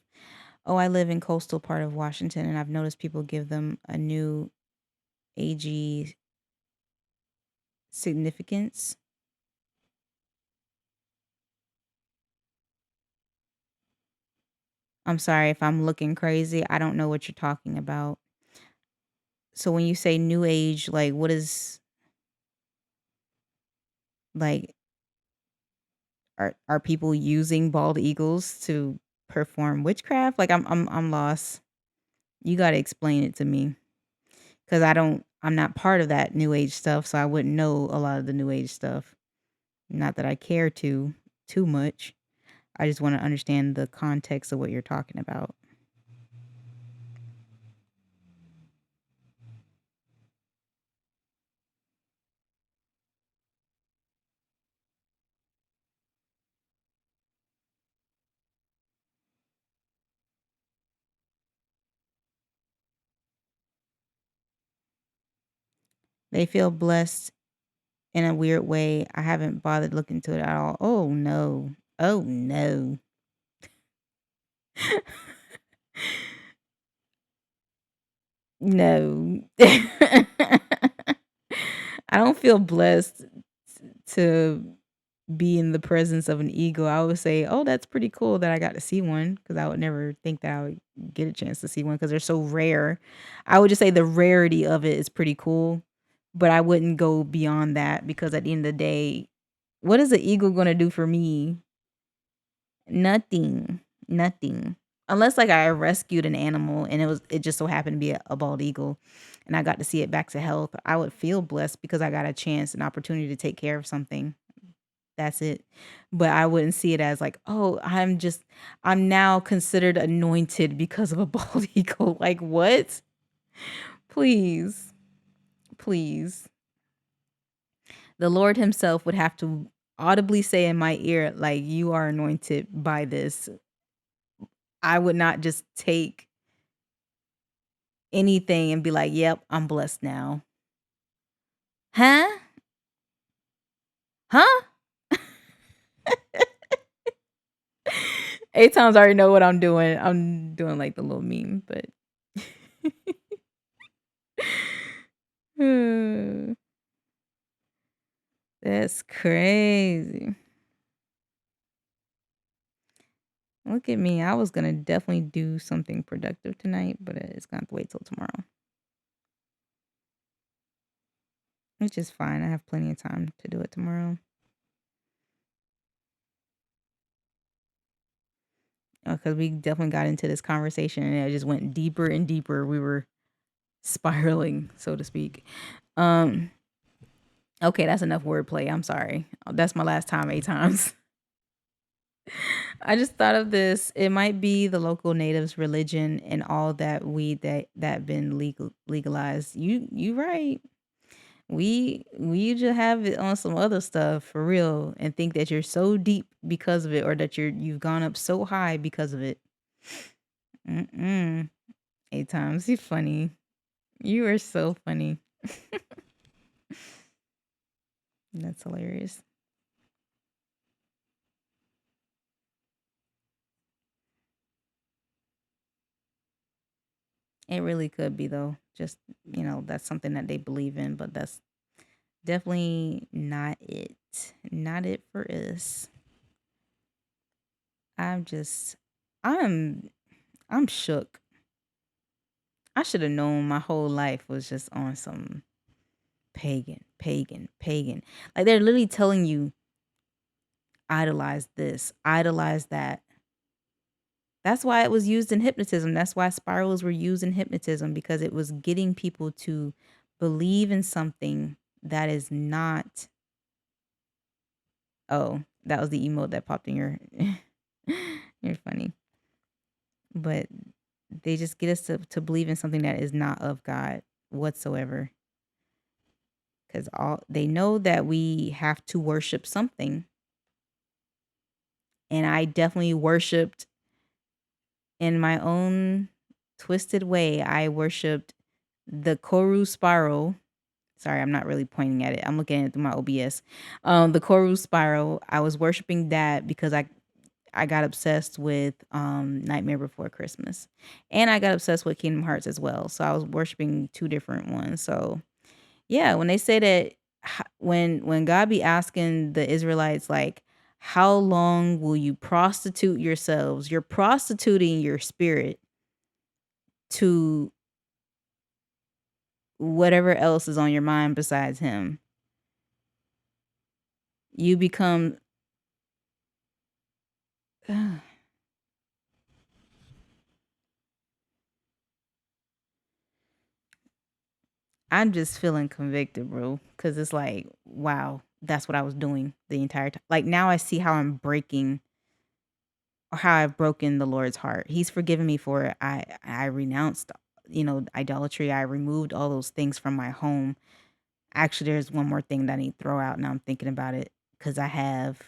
Oh, I live in coastal part of Washington, and I've noticed people give them a new AG significance. I'm sorry if I'm looking crazy. I don't know what you're talking about. So when you say new age, like what is like are people using bald eagles to perform witchcraft? Like I'm lost. You got to explain it to me cuz I'm not part of that new age stuff, so I wouldn't know a lot of the new age stuff. Not that I care to too much. I just want to understand the context of what you're talking about. They feel blessed in a weird way. I haven't bothered looking into it at all. Oh no. Oh no. No. I don't feel blessed to be in the presence of an eagle. I would say, "Oh, that's pretty cool that I got to see one," because I would never think that I would get a chance to see one because 'cause they're so rare. I would just say the rarity of it is pretty cool, but I wouldn't go beyond that because at the end of the day, what is an eagle gonna do for me? Nothing. Nothing. Unless, like, I rescued an animal and it just so happened to be a bald eagle, and I got to see it back to health, I would feel blessed because I got a chance, an opportunity to take care of something. That's it. But I wouldn't see it as like, "Oh, I'm now considered anointed because of a bald eagle." Like, what? Please, please. The Lord himself would have to audibly say in my ear, like, "You are anointed by this." I would not just take anything and be like, "Yep, I'm blessed now." Huh? Huh? 8 times I already know what I'm doing. I'm doing like the little meme, but that's crazy. Look at me. I was gonna definitely do something productive tonight, but it's gonna have to wait till tomorrow, which is fine. I have plenty of time to do it tomorrow. Because we definitely got into this conversation and it just went deeper and deeper. We were spiraling, so to speak. Um, okay, that's enough wordplay. I'm sorry. That's my last time 8 times. I just thought of this. It might be the local natives' religion and all that weed that been legalized. You right. We just have it on some other stuff for real and think that you're so deep because of it or that you've gone up so high because of it. Mm-mm. 8 times. You funny. You are so funny. That's hilarious. It really could be though. Just, that's something that they believe in, but that's definitely not it. Not it for us. I'm just I'm I'm shook. I should have known my whole life was just on some pagan, pagan, pagan. Like they're literally telling you idolize this, idolize that. That's why it was used in hypnotism. That's why spirals were used in hypnotism because it was getting people to believe in something that is not. Oh, that was the emote that popped in your. You're funny. But they just get us to believe in something that is not of God whatsoever. Because all they know that we have to worship something. And I definitely worshiped in my own twisted way. I worshiped the Koru spiral. Sorry, I'm not really pointing at it. I'm looking at it through my OBS. The Koru spiral. I was worshiping that because I got obsessed with Nightmare Before Christmas, and I got obsessed with Kingdom Hearts as well. So I was worshiping two different ones. So yeah, when they say that, when God be asking the Israelites like, "How long will you prostitute yourselves?" You're prostituting your spirit to whatever else is on your mind besides Him. You become. I'm just feeling convicted, bro, because it's like, wow, that's what I was doing the entire time. Like now I see how I'm breaking or how I've broken the Lord's heart. He's forgiven me for it. I renounced, idolatry. I removed all those things from my home. Actually, there's one more thing that I need to throw out now I'm thinking about it because I have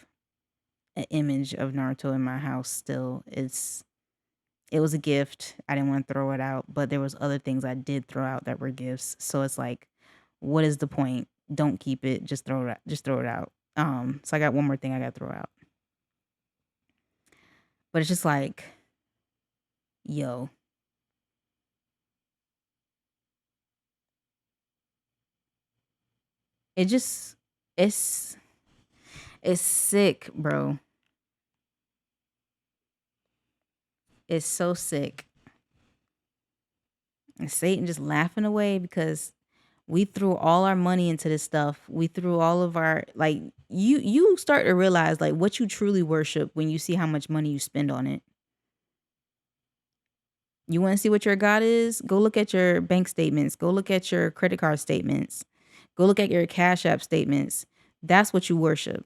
an image of Naruto in my house still. It was a gift. I didn't want to throw it out, but there was other things I did throw out that were gifts. So it's like, what is the point? Don't keep it. Just throw it out. Just throw it out. So I got one more thing I got to throw out. But it's just like, yo, it just it's it's sick, bro. It's so sick. And Satan just laughing away because we threw all our money into this stuff. We threw all of our like you start to realize like what you truly worship when you see how much money you spend on it. You want to see what your God is? Go look at your bank statements. Go look at your credit card statements. Go look at your Cash App statements. That's what you worship.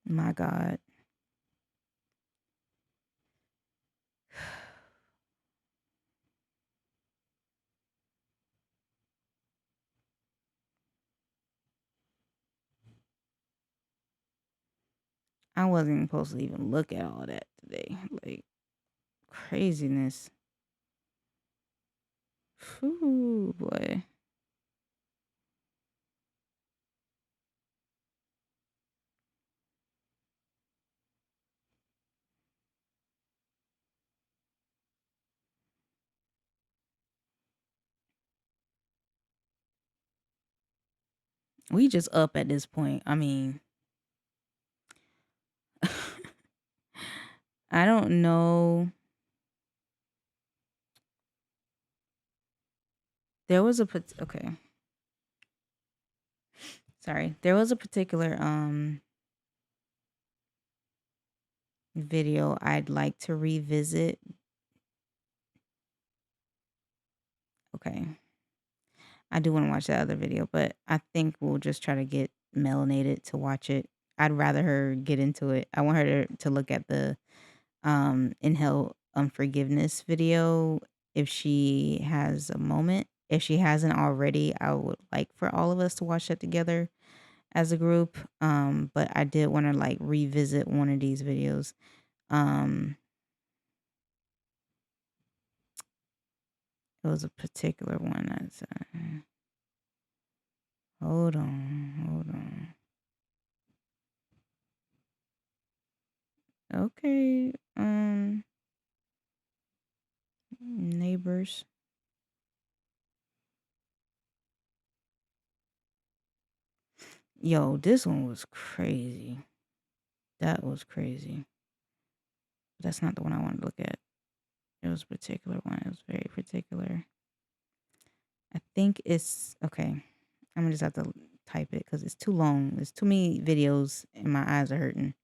My God. I wasn't even supposed to even look at all that today. Like craziness. Whew, boy. We just up at this point. I mean, I don't know. There was a okay. Sorry. There was a particular video I'd like to revisit. Okay. I do want to watch that other video, but I think we'll just try to get melanated to watch it. I'd rather her get into it. I want her to look at the inhale unforgiveness video if she has a moment. If she hasn't already, I would like for all of us to watch that together as a group. But I did want to like revisit one of these videos. It was a particular one that's hold on. Okay. Neighbors. Yo, this one was crazy. That was crazy. But that's not the one I wanted to look at. It was a particular one. It was very particular. I think it's okay. I'm gonna just have to type it because it's too long. There's too many videos and my eyes are hurting.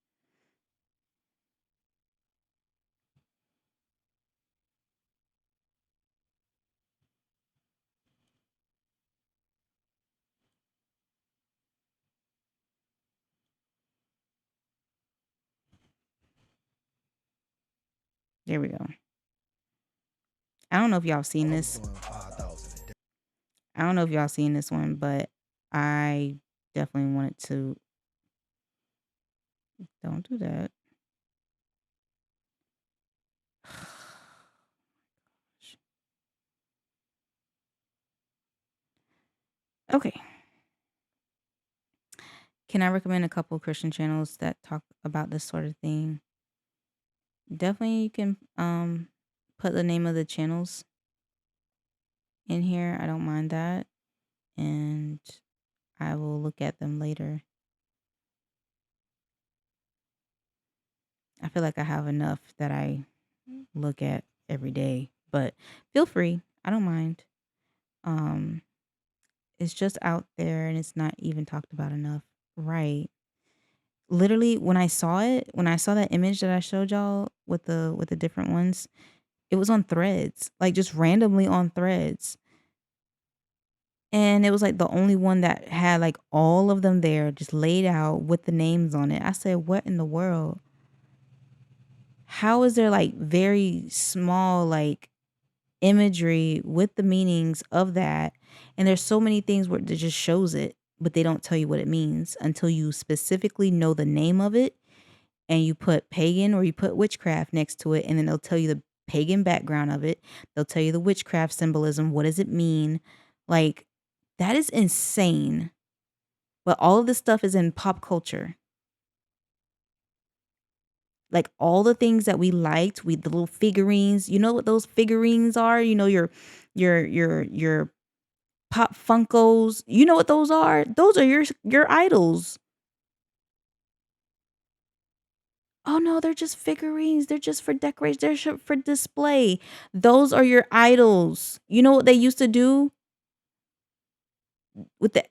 There we go. I don't know if y'all seen this. I don't know if y'all seen this one, but I definitely wanted to. Don't do that. Okay. Can I recommend a couple Christian channels that talk about this sort of thing? Definitely you can put the name of the channels in here. I don't mind that. And I will look at them later. I feel like I have enough that I look at every day, but feel free. I don't mind. It's just out there and it's not even talked about enough. Right. Literally when I saw it, when I saw that image that I showed y'all with the different ones, it was on Threads, like just randomly on Threads. And it was like the only one that had like all of them there just laid out with the names on it. I said, "What in the world? How is there like very small like imagery with the meanings of that?" And there's so many things where it just shows it. but they don't tell you what it means until you specifically know the name of it and you put pagan or you put witchcraft next to it, and then they'll tell you the pagan background of it. They'll tell you the witchcraft symbolism. What does it mean? Like, that is insane. But all of this stuff is in pop culture. Like all the things that we liked, the little figurines. You know what those figurines are? You know your pop Funkos. You know what those are? Those are your idols. Oh no, they're just figurines. They're just for decoration. They're for display. Those are your idols. You know what they used to do with the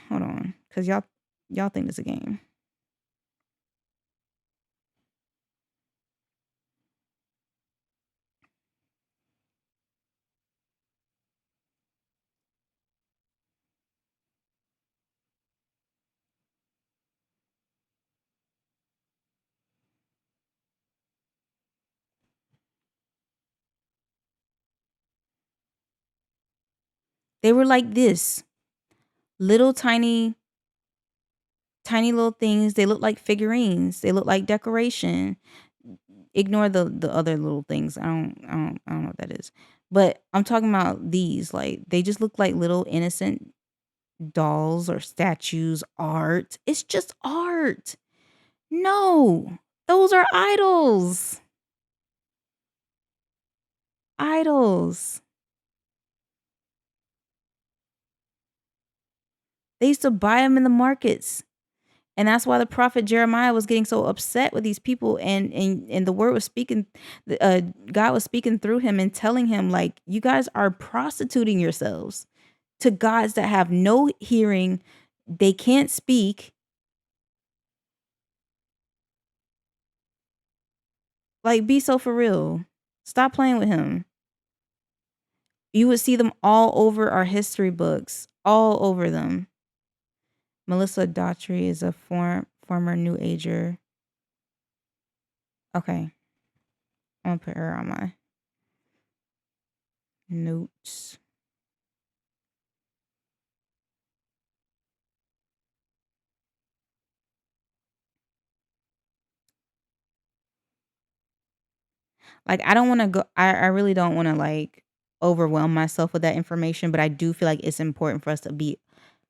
hold on, cuz y'all think it's a game. They were like this. Little tiny little things. They look like figurines. They look like decoration. Ignore the other little things. I don't know what that is. But I'm talking about these. Like they just look like little innocent dolls or statues, art. It's just art. No. Those are idols. Idols. They used to buy them in the markets. And that's why the prophet Jeremiah was getting so upset with these people, and the word was speaking, God was speaking through him and telling him, like, you guys are prostituting yourselves to gods that have no hearing, they can't speak. Like, be so for real. Stop playing with him. You would see them all over our history books, all over them. Melissa Daughtry is a former New Ager. Okay, I'm gonna put her on my notes. Like, I don't wanna go I really don't wanna, like, overwhelm myself with that information, but I do feel like it's important for us to be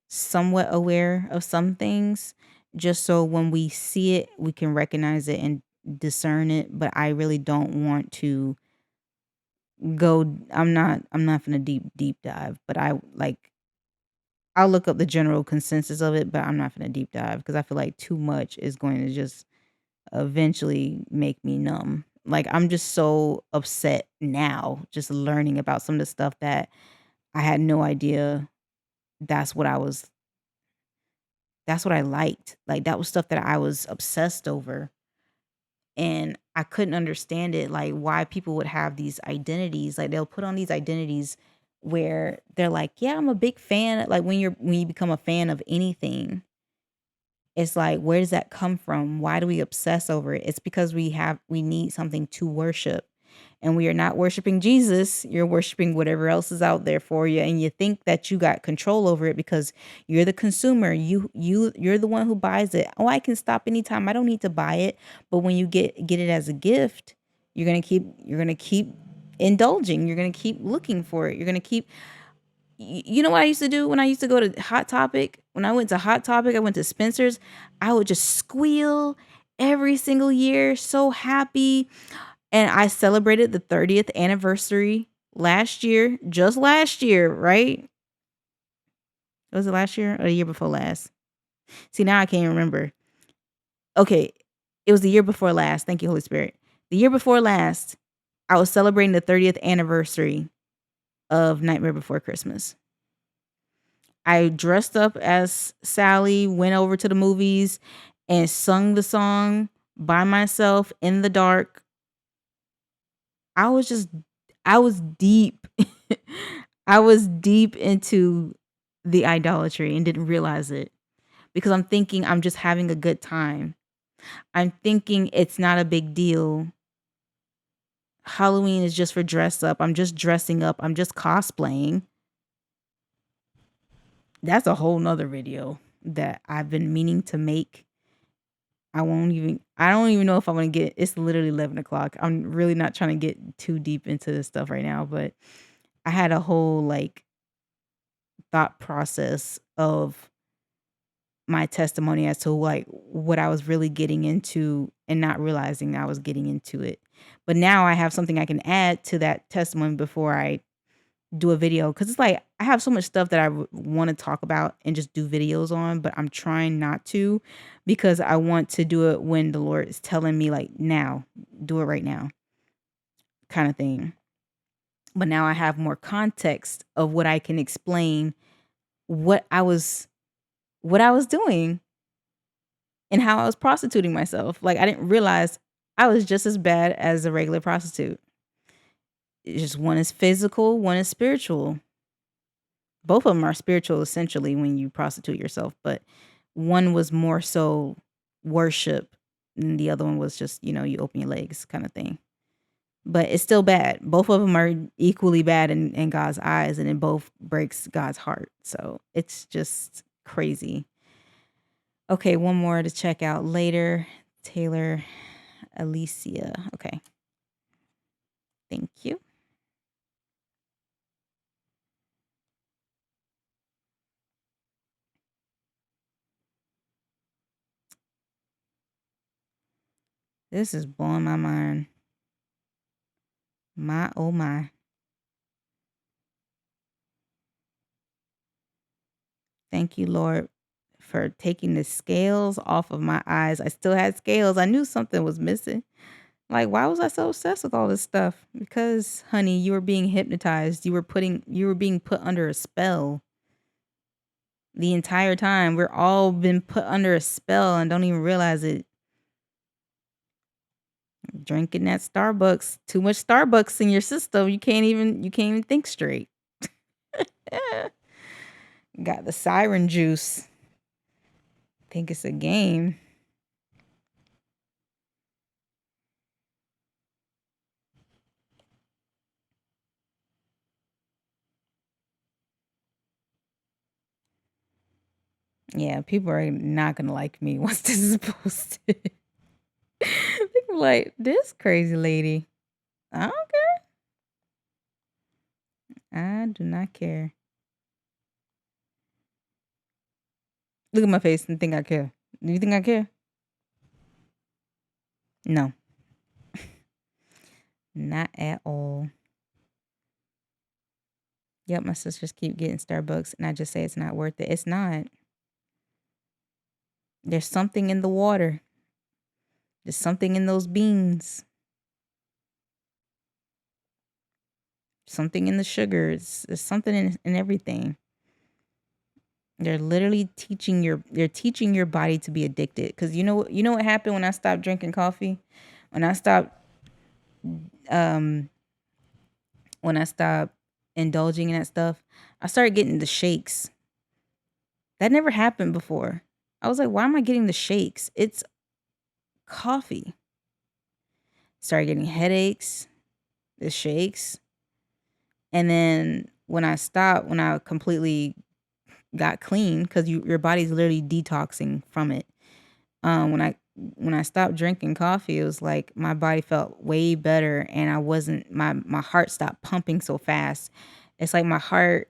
somewhat aware of some things, just so when we see it, we can recognize it and discern it, but I really don't want to go I'm not gonna deep dive, but I'll look up the general consensus of it, but I'm not gonna deep dive because I feel like too much is going to just eventually make me numb. Like, I'm just so upset now just learning about some of the stuff that I had no idea that's what I was that's what I liked. Like, that was stuff that I was obsessed over, and I couldn't understand it, like, why people would have these identities. Like, they'll put on these identities where they're like, "Yeah, I'm a big fan." Like, when you become a fan of anything, it's like, where does that come from? Why do we obsess over it? It's because we need something to worship. And we are not worshiping Jesus. You're worshiping whatever else is out there for you. And you think that you got control over it because you're the consumer. You're the one who buys it. Oh, I can stop anytime. I don't need to buy it. But when you get it as a gift, you're gonna keep indulging. You're gonna keep looking for it. You're gonna keep you know what I used to do when I used to go to Hot Topic? When I went to Hot Topic, I went to Spencer's. I would just squeal every single year, so happy. And I celebrated the 30th anniversary last year, just last year, right? Was it last year or the year before last? See, now I can't remember. Okay, it was the year before last. Thank you, Holy Spirit. The year before last, I was celebrating the 30th anniversary of Nightmare Before Christmas. I dressed up as Sally, went over to the movies, and sung the song by myself in the dark. I was just I was deep. I was deep into the idolatry and didn't realize it because I'm thinking I'm just having a good time. I'm thinking it's not a big deal. Halloween is just for dress up. I'm just dressing up. I'm just cosplaying. That's a whole nother video that I've been meaning to make. I don't even know if I'm gonna get it's literally 11 o'clock. I'm really not trying to get too deep into this stuff right now, but I had a whole like thought process of my testimony as to like what I was really getting into and not realizing I was getting into it. But now I have something I can add to that testimony before I do a video because it's like I have so much stuff that I want to talk about and just do videos on, but I'm trying not to because I want to do it when the Lord is telling me like now, do it right now, kind of thing. But now I have more context of what I can explain what I was what I was doing and how I was prostituting myself. Like I didn't realize I was just as bad as a regular prostitute. It's just one is physical, one is spiritual. Both of them are spiritual essentially when you prostitute yourself, but one was more so worship and the other one was just, you open your legs kind of thing. But it's still bad. Both of them are equally bad in God's eyes and it both breaks God's heart. So it's just crazy. Okay, one more to check out later. Taylor Alicia. Okay. Thank you. This is blowing my mind. My oh my. Thank you, Lord, for taking the scales off of my eyes. I still had scales. I knew something was missing. Like, why was I so obsessed with all this stuff? Because, honey, you were being hypnotized. You were being put under a spell the entire time. We're all been put under a spell and don't even realize it. Drinking that Starbucks, too much Starbucks in your system. You can't even think straight. Got the siren juice. Think it's a game. Yeah, people are not gonna like me once this is posted. People like, this crazy lady. I don't care. I do not care. Look at my face and think I care. Do you think I care? No. Not at all. Yep, my sisters keep getting Starbucks and I just say it's not worth it. It's not. There's something in the water. There's something in those beans. Something in the sugars. There's something in everything. They're literally they're teaching your body to be addicted. Because you know what happened when I stopped drinking coffee? When I stopped um when I stopped indulging in that stuff, I started getting the shakes. That never happened before. I was like, why am I getting the shakes? It's coffee. Started getting headaches, the shakes. And then when I completely got clean, because your body's literally detoxing from it. When I stopped drinking coffee, it was like my body felt way better and I wasn't my heart stopped pumping so fast. It's like my heart,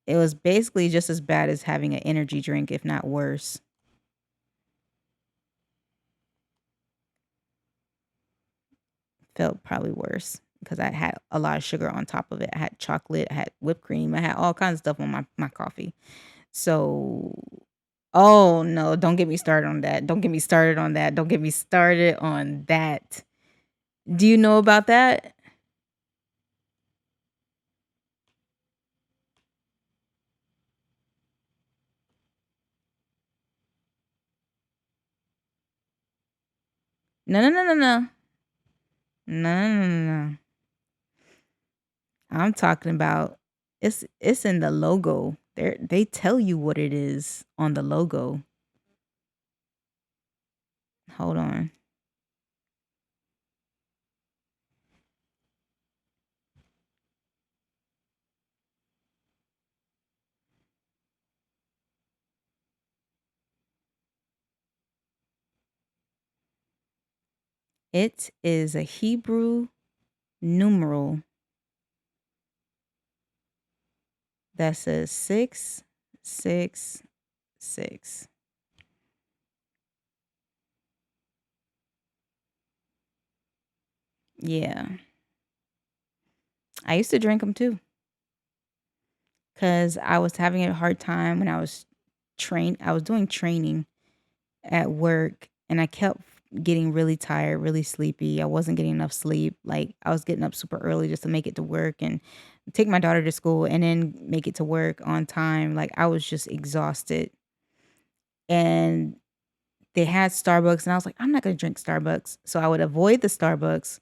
it was basically just as bad as having an energy drink, if not worse. Felt probably worse because I had a lot of sugar on top of it. I had chocolate, I had whipped cream, I had all kinds of stuff on my coffee. So, oh no, don't get me started on that. Don't get me started on that. Don't get me started on that. Do you know about that? No, no, no, no, no. No, no, no, no, no. I'm talking about it's in the logo. They tell you what it is on the logo. Hold on. It is a Hebrew numeral that says 666. Yeah. I used to drink them too because I was having a hard time when I was doing training at work, and I kept getting really tired, really sleepy. I wasn't getting enough sleep. Like, I was getting up super early just to make it to work and take my daughter to school and then make it to work on time. Like, I was just exhausted. And they had Starbucks, and I was like, I'm not going to drink Starbucks. So I would avoid the Starbucks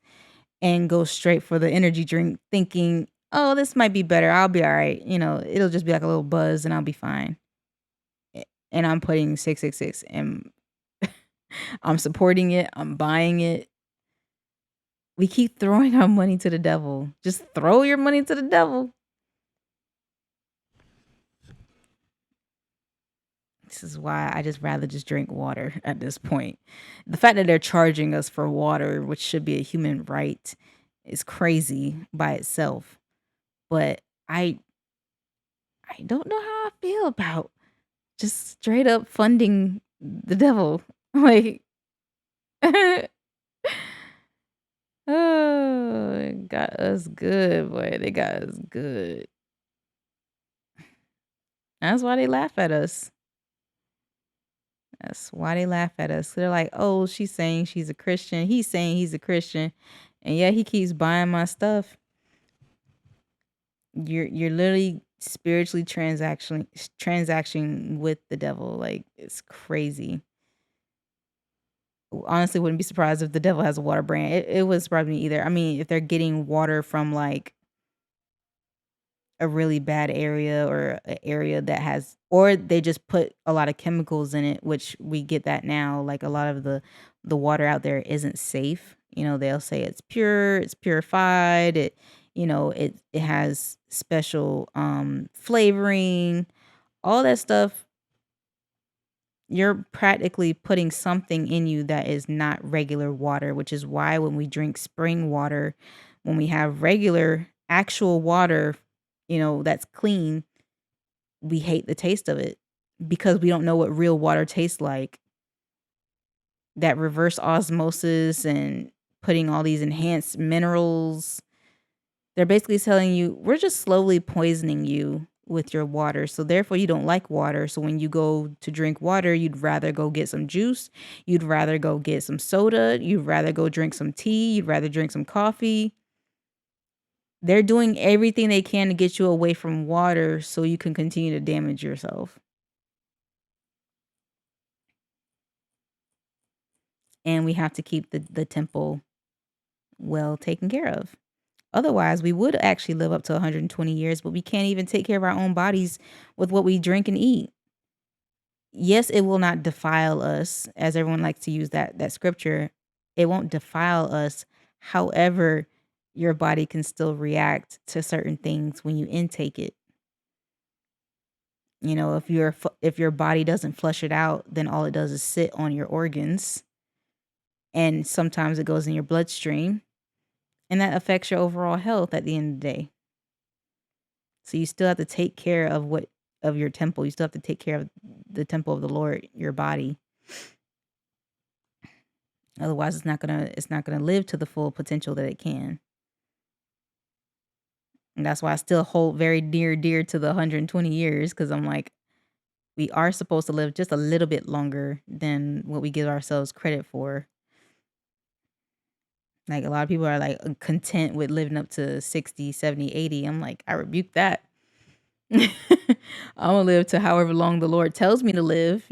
and go straight for the energy drink, thinking, oh, this might be better. I'll be all right. It'll just be like a little buzz and I'll be fine. And I'm putting 666 and I'm supporting it. I'm buying it. We keep throwing our money to the devil. Just throw your money to the devil. This is why I just rather just drink water at this point. The fact that they're charging us for water, which should be a human right, is crazy by itself. But I don't know how I feel about just straight up funding the devil. Like, oh, it got us good, boy. They got us good. That's why they laugh at us. That's why they laugh at us. They're like, "Oh, she's saying she's a Christian. He's saying he's a Christian, and yet he keeps buying my stuff." You're literally spiritually transacting with the devil. Like, it's crazy. Honestly, wouldn't be surprised if the devil has a water brand. It wouldn't surprise me either. I mean, if they're getting water from like a really bad area or an area that has, or they just put a lot of chemicals in it, which we get that now. Like, a lot of the water out there isn't safe. They'll say it's pure, it's purified, it has special flavoring, all that stuff. You're practically putting something in you that is not regular water, which is why when we drink spring water, when we have regular actual water, that's clean, we hate the taste of it because we don't know what real water tastes like. That reverse osmosis and putting all these enhanced minerals, they're basically telling you, we're just slowly poisoning you with your water. So therefore you don't like water. So when you go to drink water, you'd rather go get some juice. You'd rather go get some soda. You'd rather go drink some tea. You'd rather drink some coffee. They're doing everything they can to get you away from water so you can continue to damage yourself. And we have to keep the temple well taken care of. Otherwise, we would actually live up to 120 years, but we can't even take care of our own bodies with what we drink and eat. Yes, it will not defile us, as everyone likes to use that scripture. It won't defile us. However, your body can still react to certain things when you intake it. If your body doesn't flush it out, then all it does is sit on your organs, and sometimes it goes in your bloodstream, and that affects your overall health at the end of the day. So you still have to take care of your temple. You still have to take care of the temple of the Lord, your body. Otherwise, it's not gonna live to the full potential that it can. And that's why I still hold very dear to the 120 years, because I'm like, we are supposed to live just a little bit longer than what we give ourselves credit for. Like, a lot of people are like content with living up to 60, 70, 80. I'm like, I rebuke that. I'm gonna live to however long the Lord tells me to live,